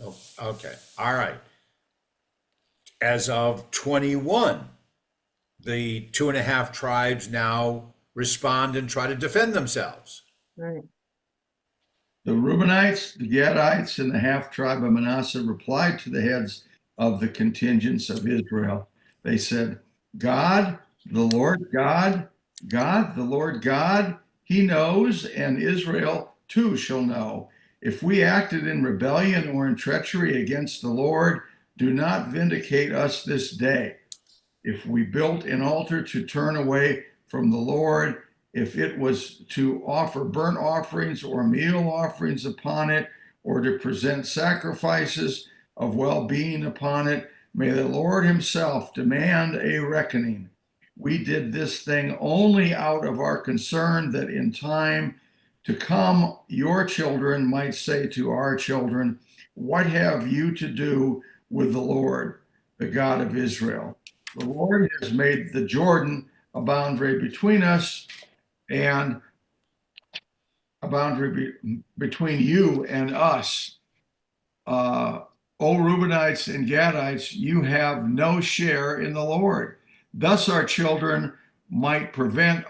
oh, okay, all right. As of 21, the 2.5 tribes now respond and try to defend themselves. right. The Reubenites, the Gadites, and the half tribe of Manasseh replied to the heads of the contingents of Israel. They said, God, the Lord God, God, the Lord God, he knows, and Israel too shall know. If we acted in rebellion or in treachery against the Lord, do not vindicate us this day. If we built an altar to turn away from the Lord, if it was to offer burnt offerings or meal offerings upon it, or to present sacrifices of well-being upon it, may the Lord himself demand a reckoning. We did this thing only out of our concern that in time to come, your children might say to our children, what have you to do with the Lord, the God of Israel? The Lord has made the Jordan a boundary between us and a boundary between you and us. O Reubenites and Gadites, you have no share in the Lord. Thus our children might prevent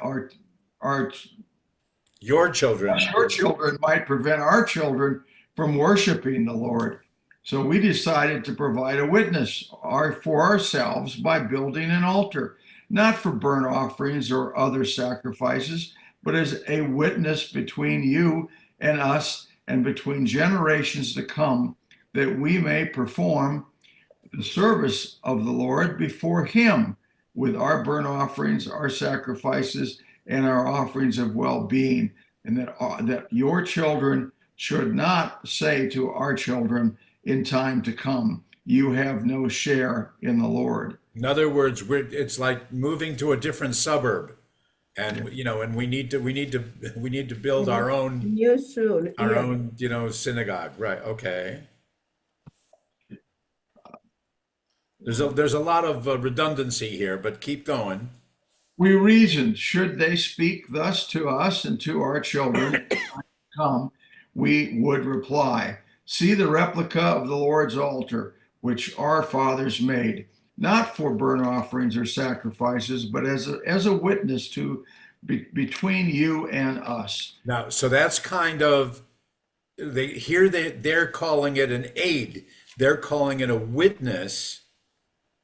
Your children. your children might prevent our children from worshiping the Lord. So we decided to provide a witness for ourselves by building an altar, not for burnt offerings or other sacrifices, but as a witness between you and us and between generations to come, that we may perform the service of the Lord before him with our burnt offerings, our sacrifices, and our offerings of well-being, and that your children should not say to our children in time to come, you have no share in the Lord. In other words, it's like moving to a different suburb. And, you know, and we need to build our own, You should, our yeah. own, you know, synagogue. Right. Okay. There's a lot of redundancy here, but keep going. We reasoned, should they speak thus to us and to our children come, we would reply, see the replica of the Lord's altar, which our fathers made, not for burnt offerings or sacrifices, but as a witness between you and us. Now, so that's kind of, they're calling it an aid. They're calling it a witness.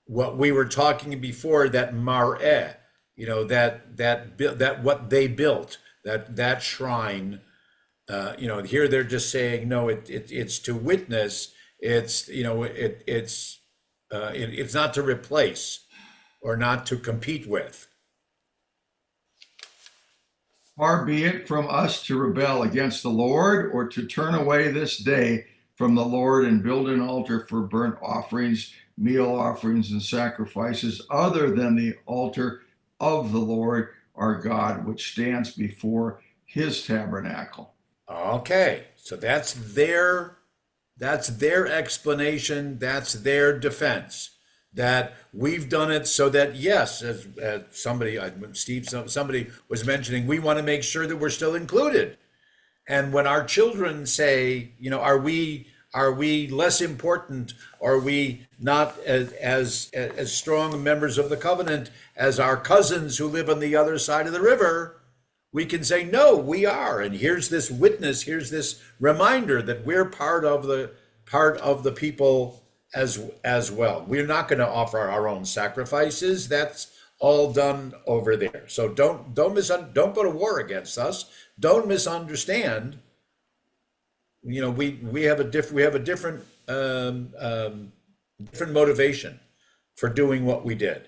What we were talking before, that mar'eh, you know, that what they built, that shrine, you know, here they're just saying, no, it's to witness. It's, you know, it's not to replace or not to compete with. Far be it from us to rebel against the Lord or to turn away this day from the Lord and build an altar for burnt offerings, meal offerings, and sacrifices other than the altar of the Lord our God, which stands before his tabernacle. Okay, so that's their explanation, that's their defense. That we've done it so that, yes, as somebody was mentioning, we want to make sure that we're still included. And when our children say, you know, are we less important? Are we not as strong members of the covenant as our cousins who live on the other side of the river? We can say, no, we are. And here's this witness, here's this reminder that we're part of the people as well. We're not going to offer our own sacrifices. That's all done over there. So don't go to war against us. Don't misunderstand. You know, we have a different motivation for doing what we did.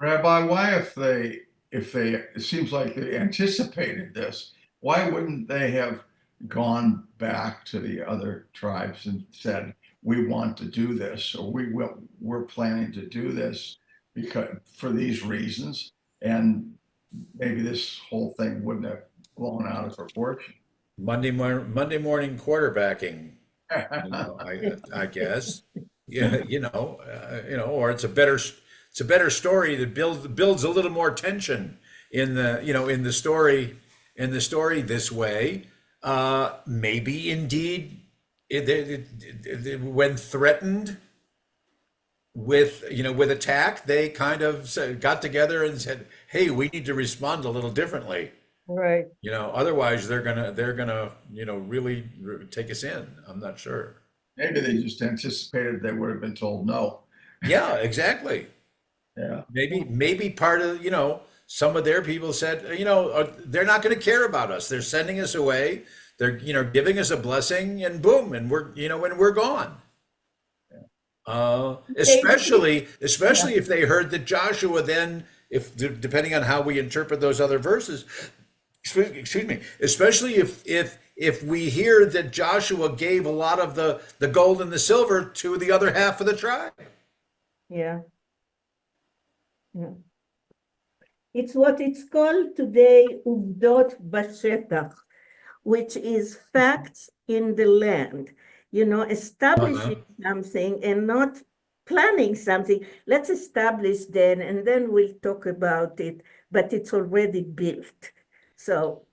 Rabbi, why if they it seems like they anticipated this, why wouldn't they have gone back to the other tribes and said, we want to do this, or we're planning to do this because for these reasons, and maybe this whole thing wouldn't have blown out of proportion. Monday morning quarterbacking, I guess. Yeah, or it's a better story that builds a little more tension in the story this way. Maybe indeed, when threatened with attack, they kind of got together and said, "Hey, we need to respond a little differently." Right. Otherwise they're gonna really take us in. I'm not sure. Maybe they just anticipated they would have been told no. Yeah, exactly. Yeah. Maybe part of, some of their people said, they're not going to care about us. They're sending us away. They're, giving us a blessing, and boom, and we're gone. Especially if they heard that Joshua then, depending on how we interpret those other verses, excuse me, especially if we hear that Joshua gave a lot of the gold and the silver to the other half of the tribe. Yeah. Yeah. It's what it's called today, uvdot bashetach, which is facts in the land. Establishing something and not planning something. Let's establish then, and then we'll talk about it, but it's already built. So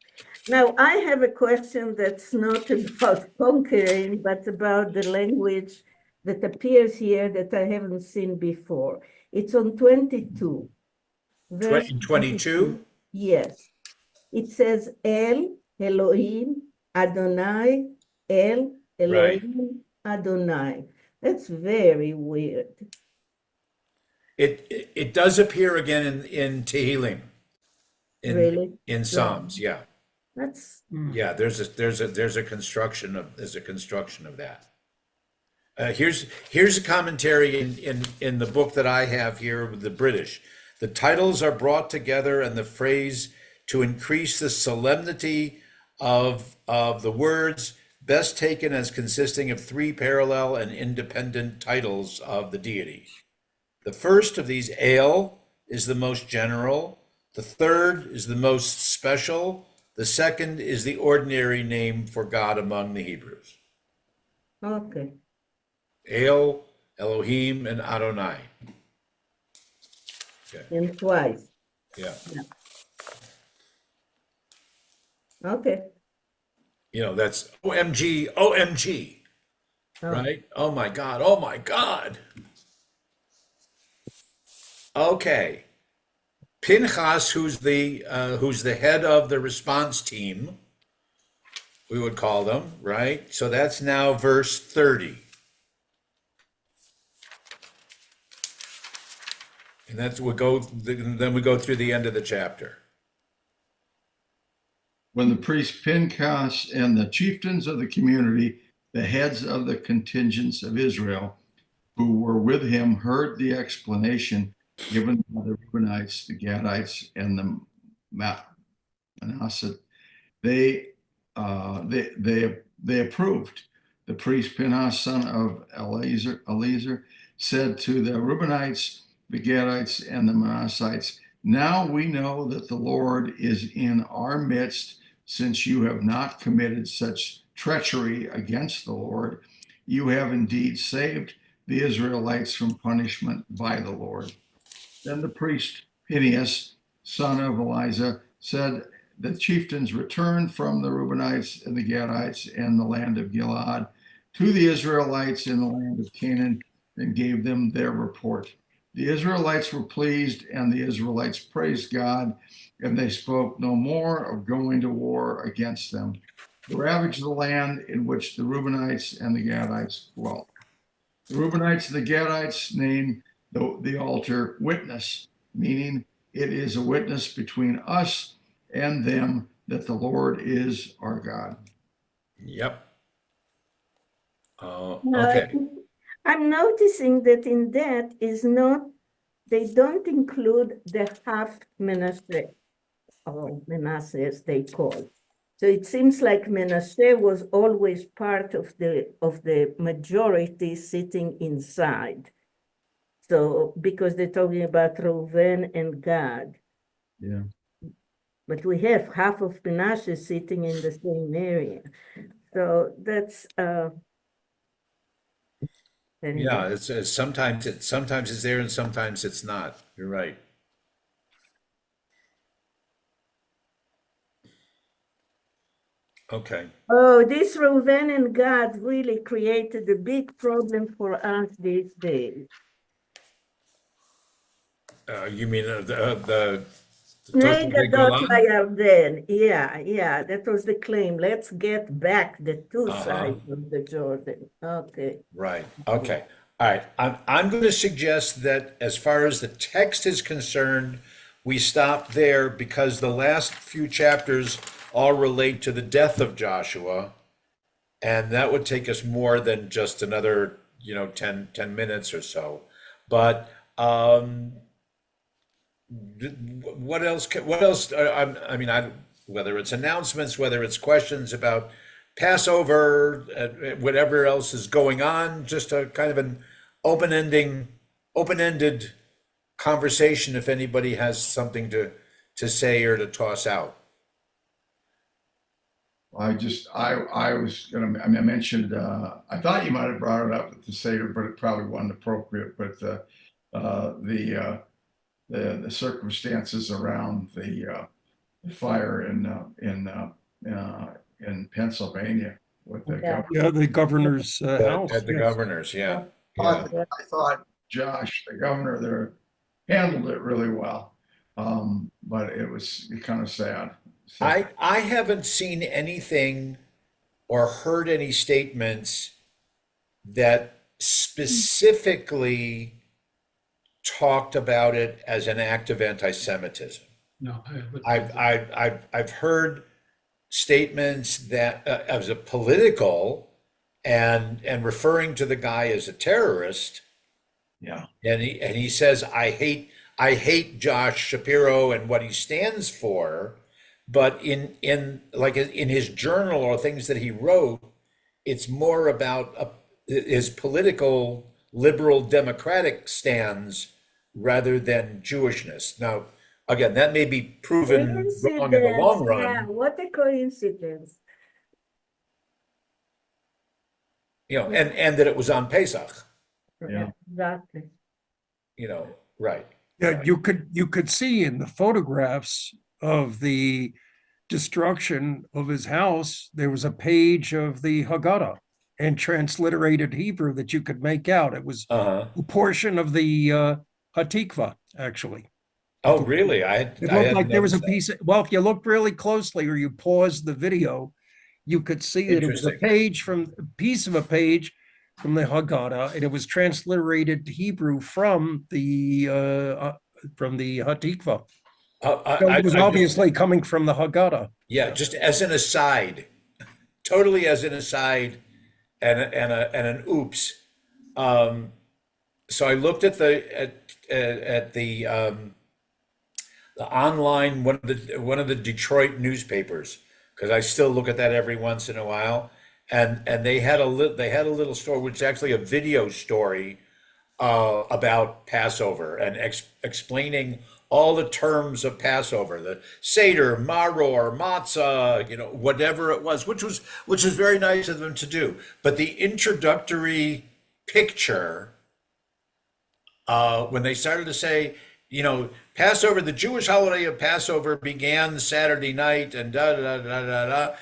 now I have a question that's not about conquering, but about the language that appears here that I haven't seen before. It's on 22. Verse 22? Yes. It says El, Elohim, Adonai, El, Elohim, Adonai. That's very weird. It does appear again in Tehillim. Really? In Psalms, yeah. That's Yeah, there's a construction of that. Here's a commentary in the book that I have here with the British. The titles are brought together and the phrase to increase the solemnity of the words, best taken as consisting of three parallel and independent titles of the deity. The first of these, El, is the most general. The third is the most special. The second is the ordinary name for God among the Hebrews. okay. El, Elohim, and Adonai. Okay. And twice. Yeah. Okay. That's OMG, OMG, Oh, right? Oh my God, oh my God. Okay. Pinchas, who's the head of the response team, we would call them, right? So that's now verse 30. And then we go through the end of the chapter. When the priest Pinchas and the chieftains of the community, the heads of the contingents of Israel, who were with him, heard the explanation given by the Reubenites, the Gadites, and the Manasseh, they approved. The priest Pinchas, son of Eleazar, said to the Reubenites, the Gadites, and the Manassites, "Now we know that the Lord is in our midst, since you have not committed such treachery against the Lord. You have indeed saved the Israelites from punishment by the Lord." Then the priest Phinehas, son of Eleazar, said, "The chieftains returned from the Reubenites and the Gadites and the land of Gilead to the Israelites in the land of Canaan and gave them their report. The Israelites were pleased, and the Israelites praised God, and they spoke no more of going to war against them. They ravaged the land in which the Reubenites and the Gadites dwelt. The Reubenites and the Gadites named the altar Witness, meaning it is a witness between us and them that the Lord is our God. Yep. Now, Okay. I'm noticing that in that is not, they don't include the half Manasseh, or Manasseh as they call. So it seems like Manasseh was always part of the majority sitting inside. So because they're talking about Reuven and Gad, Yeah. but we have half of Manasseh sitting in the same area. So that's anyway. Yeah, sometimes it's there and sometimes it's not. You're right. Okay. Oh, this Reuven and Gad really created a big problem for us these days. You mean the Pnei Toshei Gadot Golan? LaYarden. Yeah, that was the claim. Let's get back the two Uh-huh. sides of the Jordan. Okay. Right. Okay. All right. I'm going to suggest that as far as the text is concerned, we stop there because the last few chapters all relate to the death of Joshua, and that would take us more than just another, 10 minutes or so. But what else? Whether it's announcements, whether it's questions about Passover, whatever else is going on, just a kind of an open-ended conversation. If anybody has something to say or to toss out. I was gonna, I mentioned, I thought you might have brought it up at the Seder, but it probably wasn't appropriate, but the circumstances around the fire in Pennsylvania with the Yeah. governor. Yeah, the governor's house. At the yes. governors, yeah. I thought Josh, the governor there, handled it really well. But it was kind of sad. So- I haven't seen anything or heard any statements that specifically talked about it as an act of anti-Semitism. No, I would. I've heard statements that as a political and referring to the guy as a terrorist, Yeah. and he says I hate Josh Shapiro and what he stands for, but in his journal or things that he wrote, it's more about his political liberal democratic stands rather than Jewishness. Now, again, that may be proven wrong in the long Coincidence, yeah, run, what a coincidence. and that it was on Pesach, Yeah. Exactly. right. Yeah, Right. you could see in the photographs of the destruction of his house, there was a page of the Haggadah in transliterated Hebrew that you could make out. It was Uh-huh. a portion of the Hatikva, actually. Oh, really? It looked like there was a piece, well, if you looked really closely or you paused the video, you could see that it was a piece of a page from the Haggadah, and it was transliterated to Hebrew from the Hatikva. So it was obviously coming from the Haggadah. Yeah, just as an aside, totally as an aside, and an oops. So I looked at the online one of the Detroit newspapers, because I still look at that every once in a while, and they had a little story, which is actually a video story about Passover and explaining all the terms of Passover, the Seder, Maror, Matzah, whatever it was, which was very nice of them to do. But the introductory picture, when they started to say, Passover, the Jewish holiday of Passover began Saturday night, and da da da da da,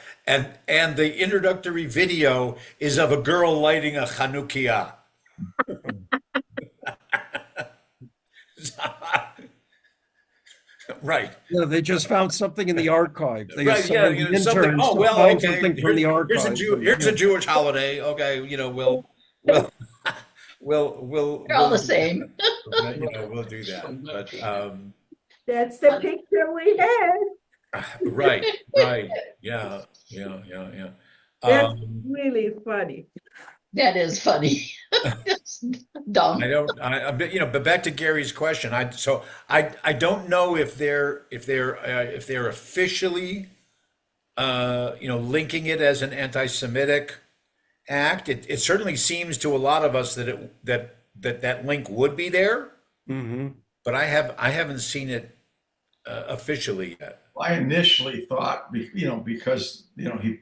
and the introductory video is of a girl lighting a Chanukiah. Right. Yeah, they just found something in the archive. They Right, yeah, assigned the something. interns Oh to well, find okay. something from the Here's archive. here's a Jewish holiday. Okay, we'll They're all the same. we'll do that. But That's the picture we have. right, yeah. That's Um, really funny. That is funny. Dumb. but back to Gary's question. I don't know if they're officially linking it as an anti-Semitic act. It certainly seems to a lot of us that link would be there, Hmm. but I haven't seen it officially yet. I initially thought, because, he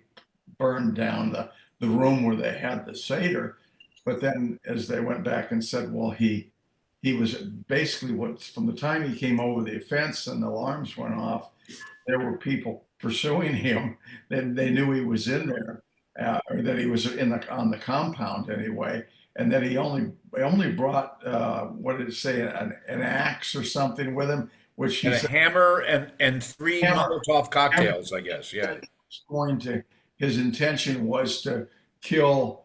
burned down the room where they had the Seder. But then as they went back and said, well, he was basically from the time he came over the fence and the alarms went off, there were people pursuing him. Then they knew he was in there, or that he was on the compound anyway. And that he only brought, what did it say, an axe or something with him, which he And a said hammer and three Hammer. Molotov cocktails, I guess. Yeah. his intention was to kill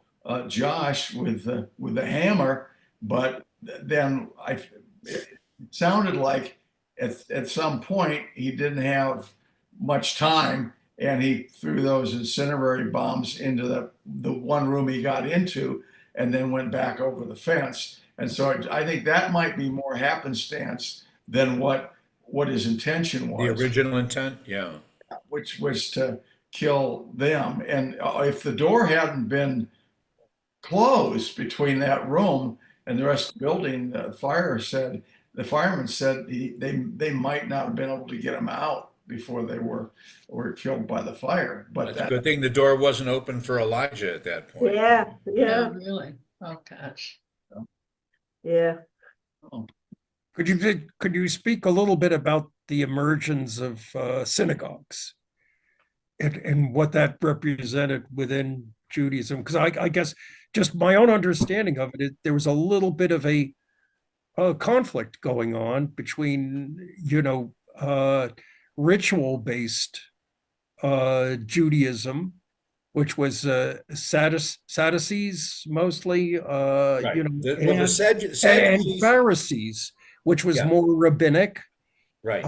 Josh with the hammer, but then it sounded like at some point he didn't have much time, and he threw those incendiary bombs into the one room he got into, and then went back over the fence. And so I think that might be more happenstance than what his intention The was, original intent, yeah. which was to kill them. And if the door hadn't been closed between that room and the rest of the building, the fireman said they might not have been able to get him out before they were killed by the fire. But It's a good thing the door wasn't open for Elijah at that point. Yeah, Oh, yeah, really? Oh, gosh. yeah. Could you speak a little bit about the emergence of synagogues and what that represented within Judaism? Because I guess just my own understanding of it, there was a little bit of a conflict going on between, ritual-based Judaism, which was Sadducees mostly, Right. and Sadducees, Pharisees, which was Yeah. more rabbinic. right.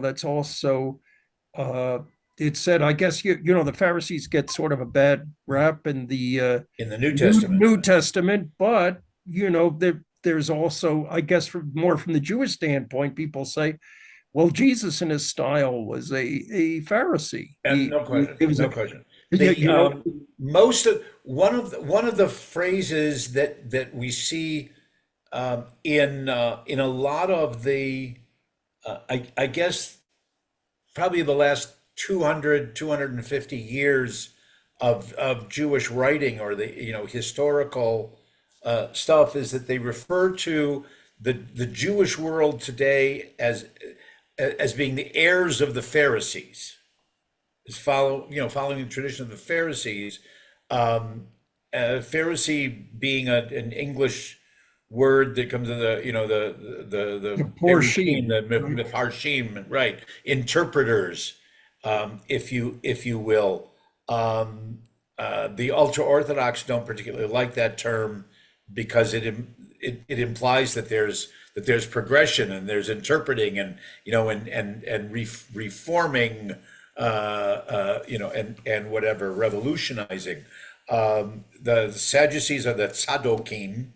That's also it said, I guess the Pharisees get sort of a bad rap in the In the New Testament. New Testament, but there's also, I guess, more from the Jewish standpoint, people say, well, Jesus in his style was a Pharisee. And no question. He was No a, question. you Most of one of the phrases that we see in a lot of the I guess probably the last 250 years of Jewish writing, or the historical stuff, is that they refer to the Jewish world today as being the heirs of the Pharisees, is following the tradition of the Pharisees. Pharisee being an English word that comes to the Porshim, the right? Mepharshim, right? Interpreters, if you will. The ultra Orthodox don't particularly like that term because it implies that there's progression and there's interpreting and reforming, and whatever, revolutionizing. The Sadducees are the Tzaddokim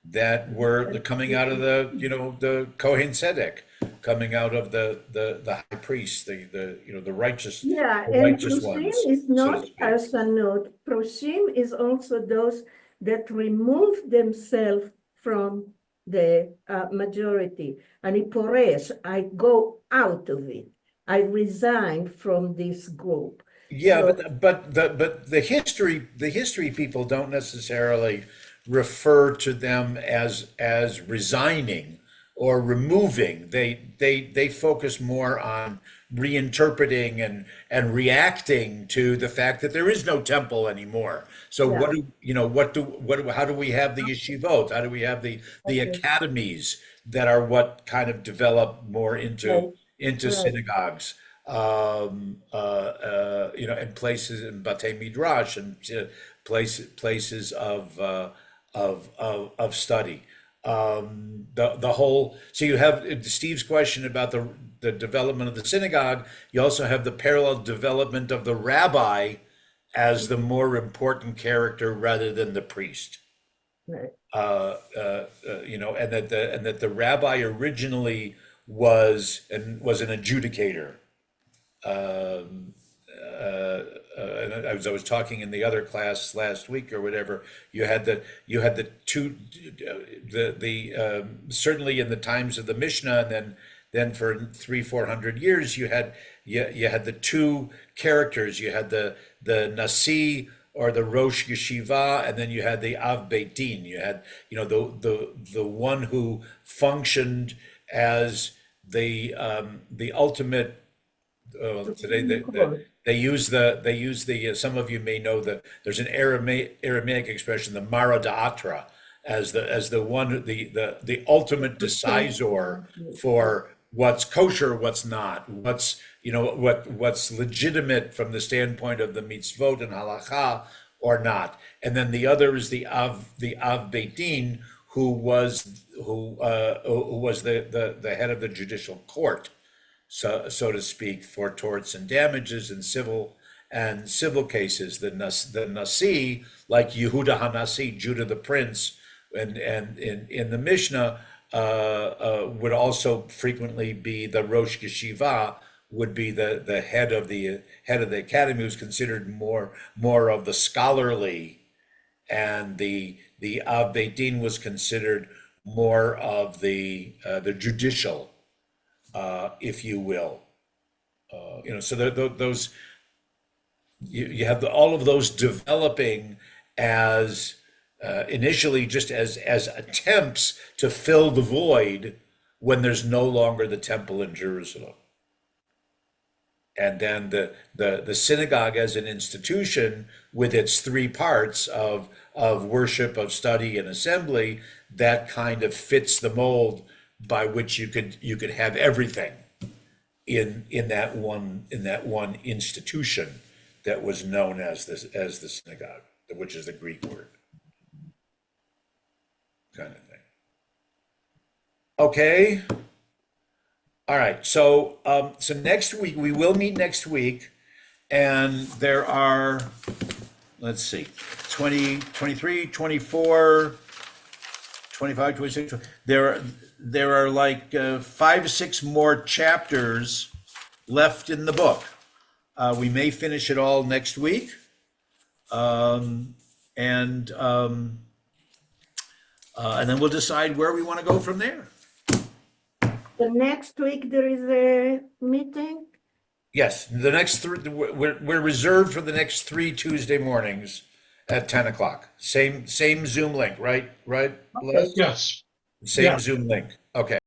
that were coming out of the Kohen Tzedek, coming out of the high priest, the righteous, Yeah, the and righteous prosim ones, is so to not speak. as a note. Prosim is also those that remove themselves from the majority. Aniporesh, I go out of it. I resign from this group. Yeah, So- but the history people don't necessarily refer to them as resigning or removing. They focus more on reinterpreting and reacting to the fact that there is no temple anymore. So Yeah. how do we have the yeshivot? How do we have the Okay. academies that are what kind of develop more into Right. synagogues? And places in Batei Midrash, and places of study. The whole, so you have Steve's question about the development of the synagogue. You also have the parallel development of the rabbi as the more important character rather than the priest. Right. And that the rabbi originally was an adjudicator. as I was talking in the other class last week or whatever, you had the two, certainly in the times of the Mishnah, and then for 300-400 years, you had the two characters. You had the Nasi, or the Rosh Yeshiva, and then you had the Av Beit Din. You had, the one who functioned as the ultimate. Today they use the some of you may know that there's an Aramaic expression, the Mara Da'atra, as the one, the ultimate decisor for what's kosher, what's not, what's legitimate from the standpoint of the mitzvot and halakha or not. And then the other is the Av Beit Din, who was the head of the judicial court, so to speak, for torts and damages in civil cases. The Nasi, like Yehuda HaNasi, Judah the prince, and in the Mishnah, would also frequently be the Rosh Yeshiva, would be the head of the academy, who's considered more of the scholarly, and the Av Beit Din was considered more of the judicial, if you will. So those you have all of those developing as initially just as attempts to fill the void when there's no longer the temple in Jerusalem. And then the synagogue as an institution, with its three parts of worship, of study, and assembly, that kind of fits the mold by which you could have everything in that one institution that was known as the synagogue, which is the Greek word, kind of thing. Okay. All right, so next week, we will meet next week, and there are, let's see, 20, 23, 24, 25, 26, there are like 5 or 6 more chapters left in the book. We may finish it all next week, and then we'll decide where we want to go from there. The next week there is a meeting? Yes, the next we're reserved for the next 3 Tuesday mornings at 10 o'clock. Same Zoom link, right? Les? Yes. Same Yeah. Zoom link. Okay.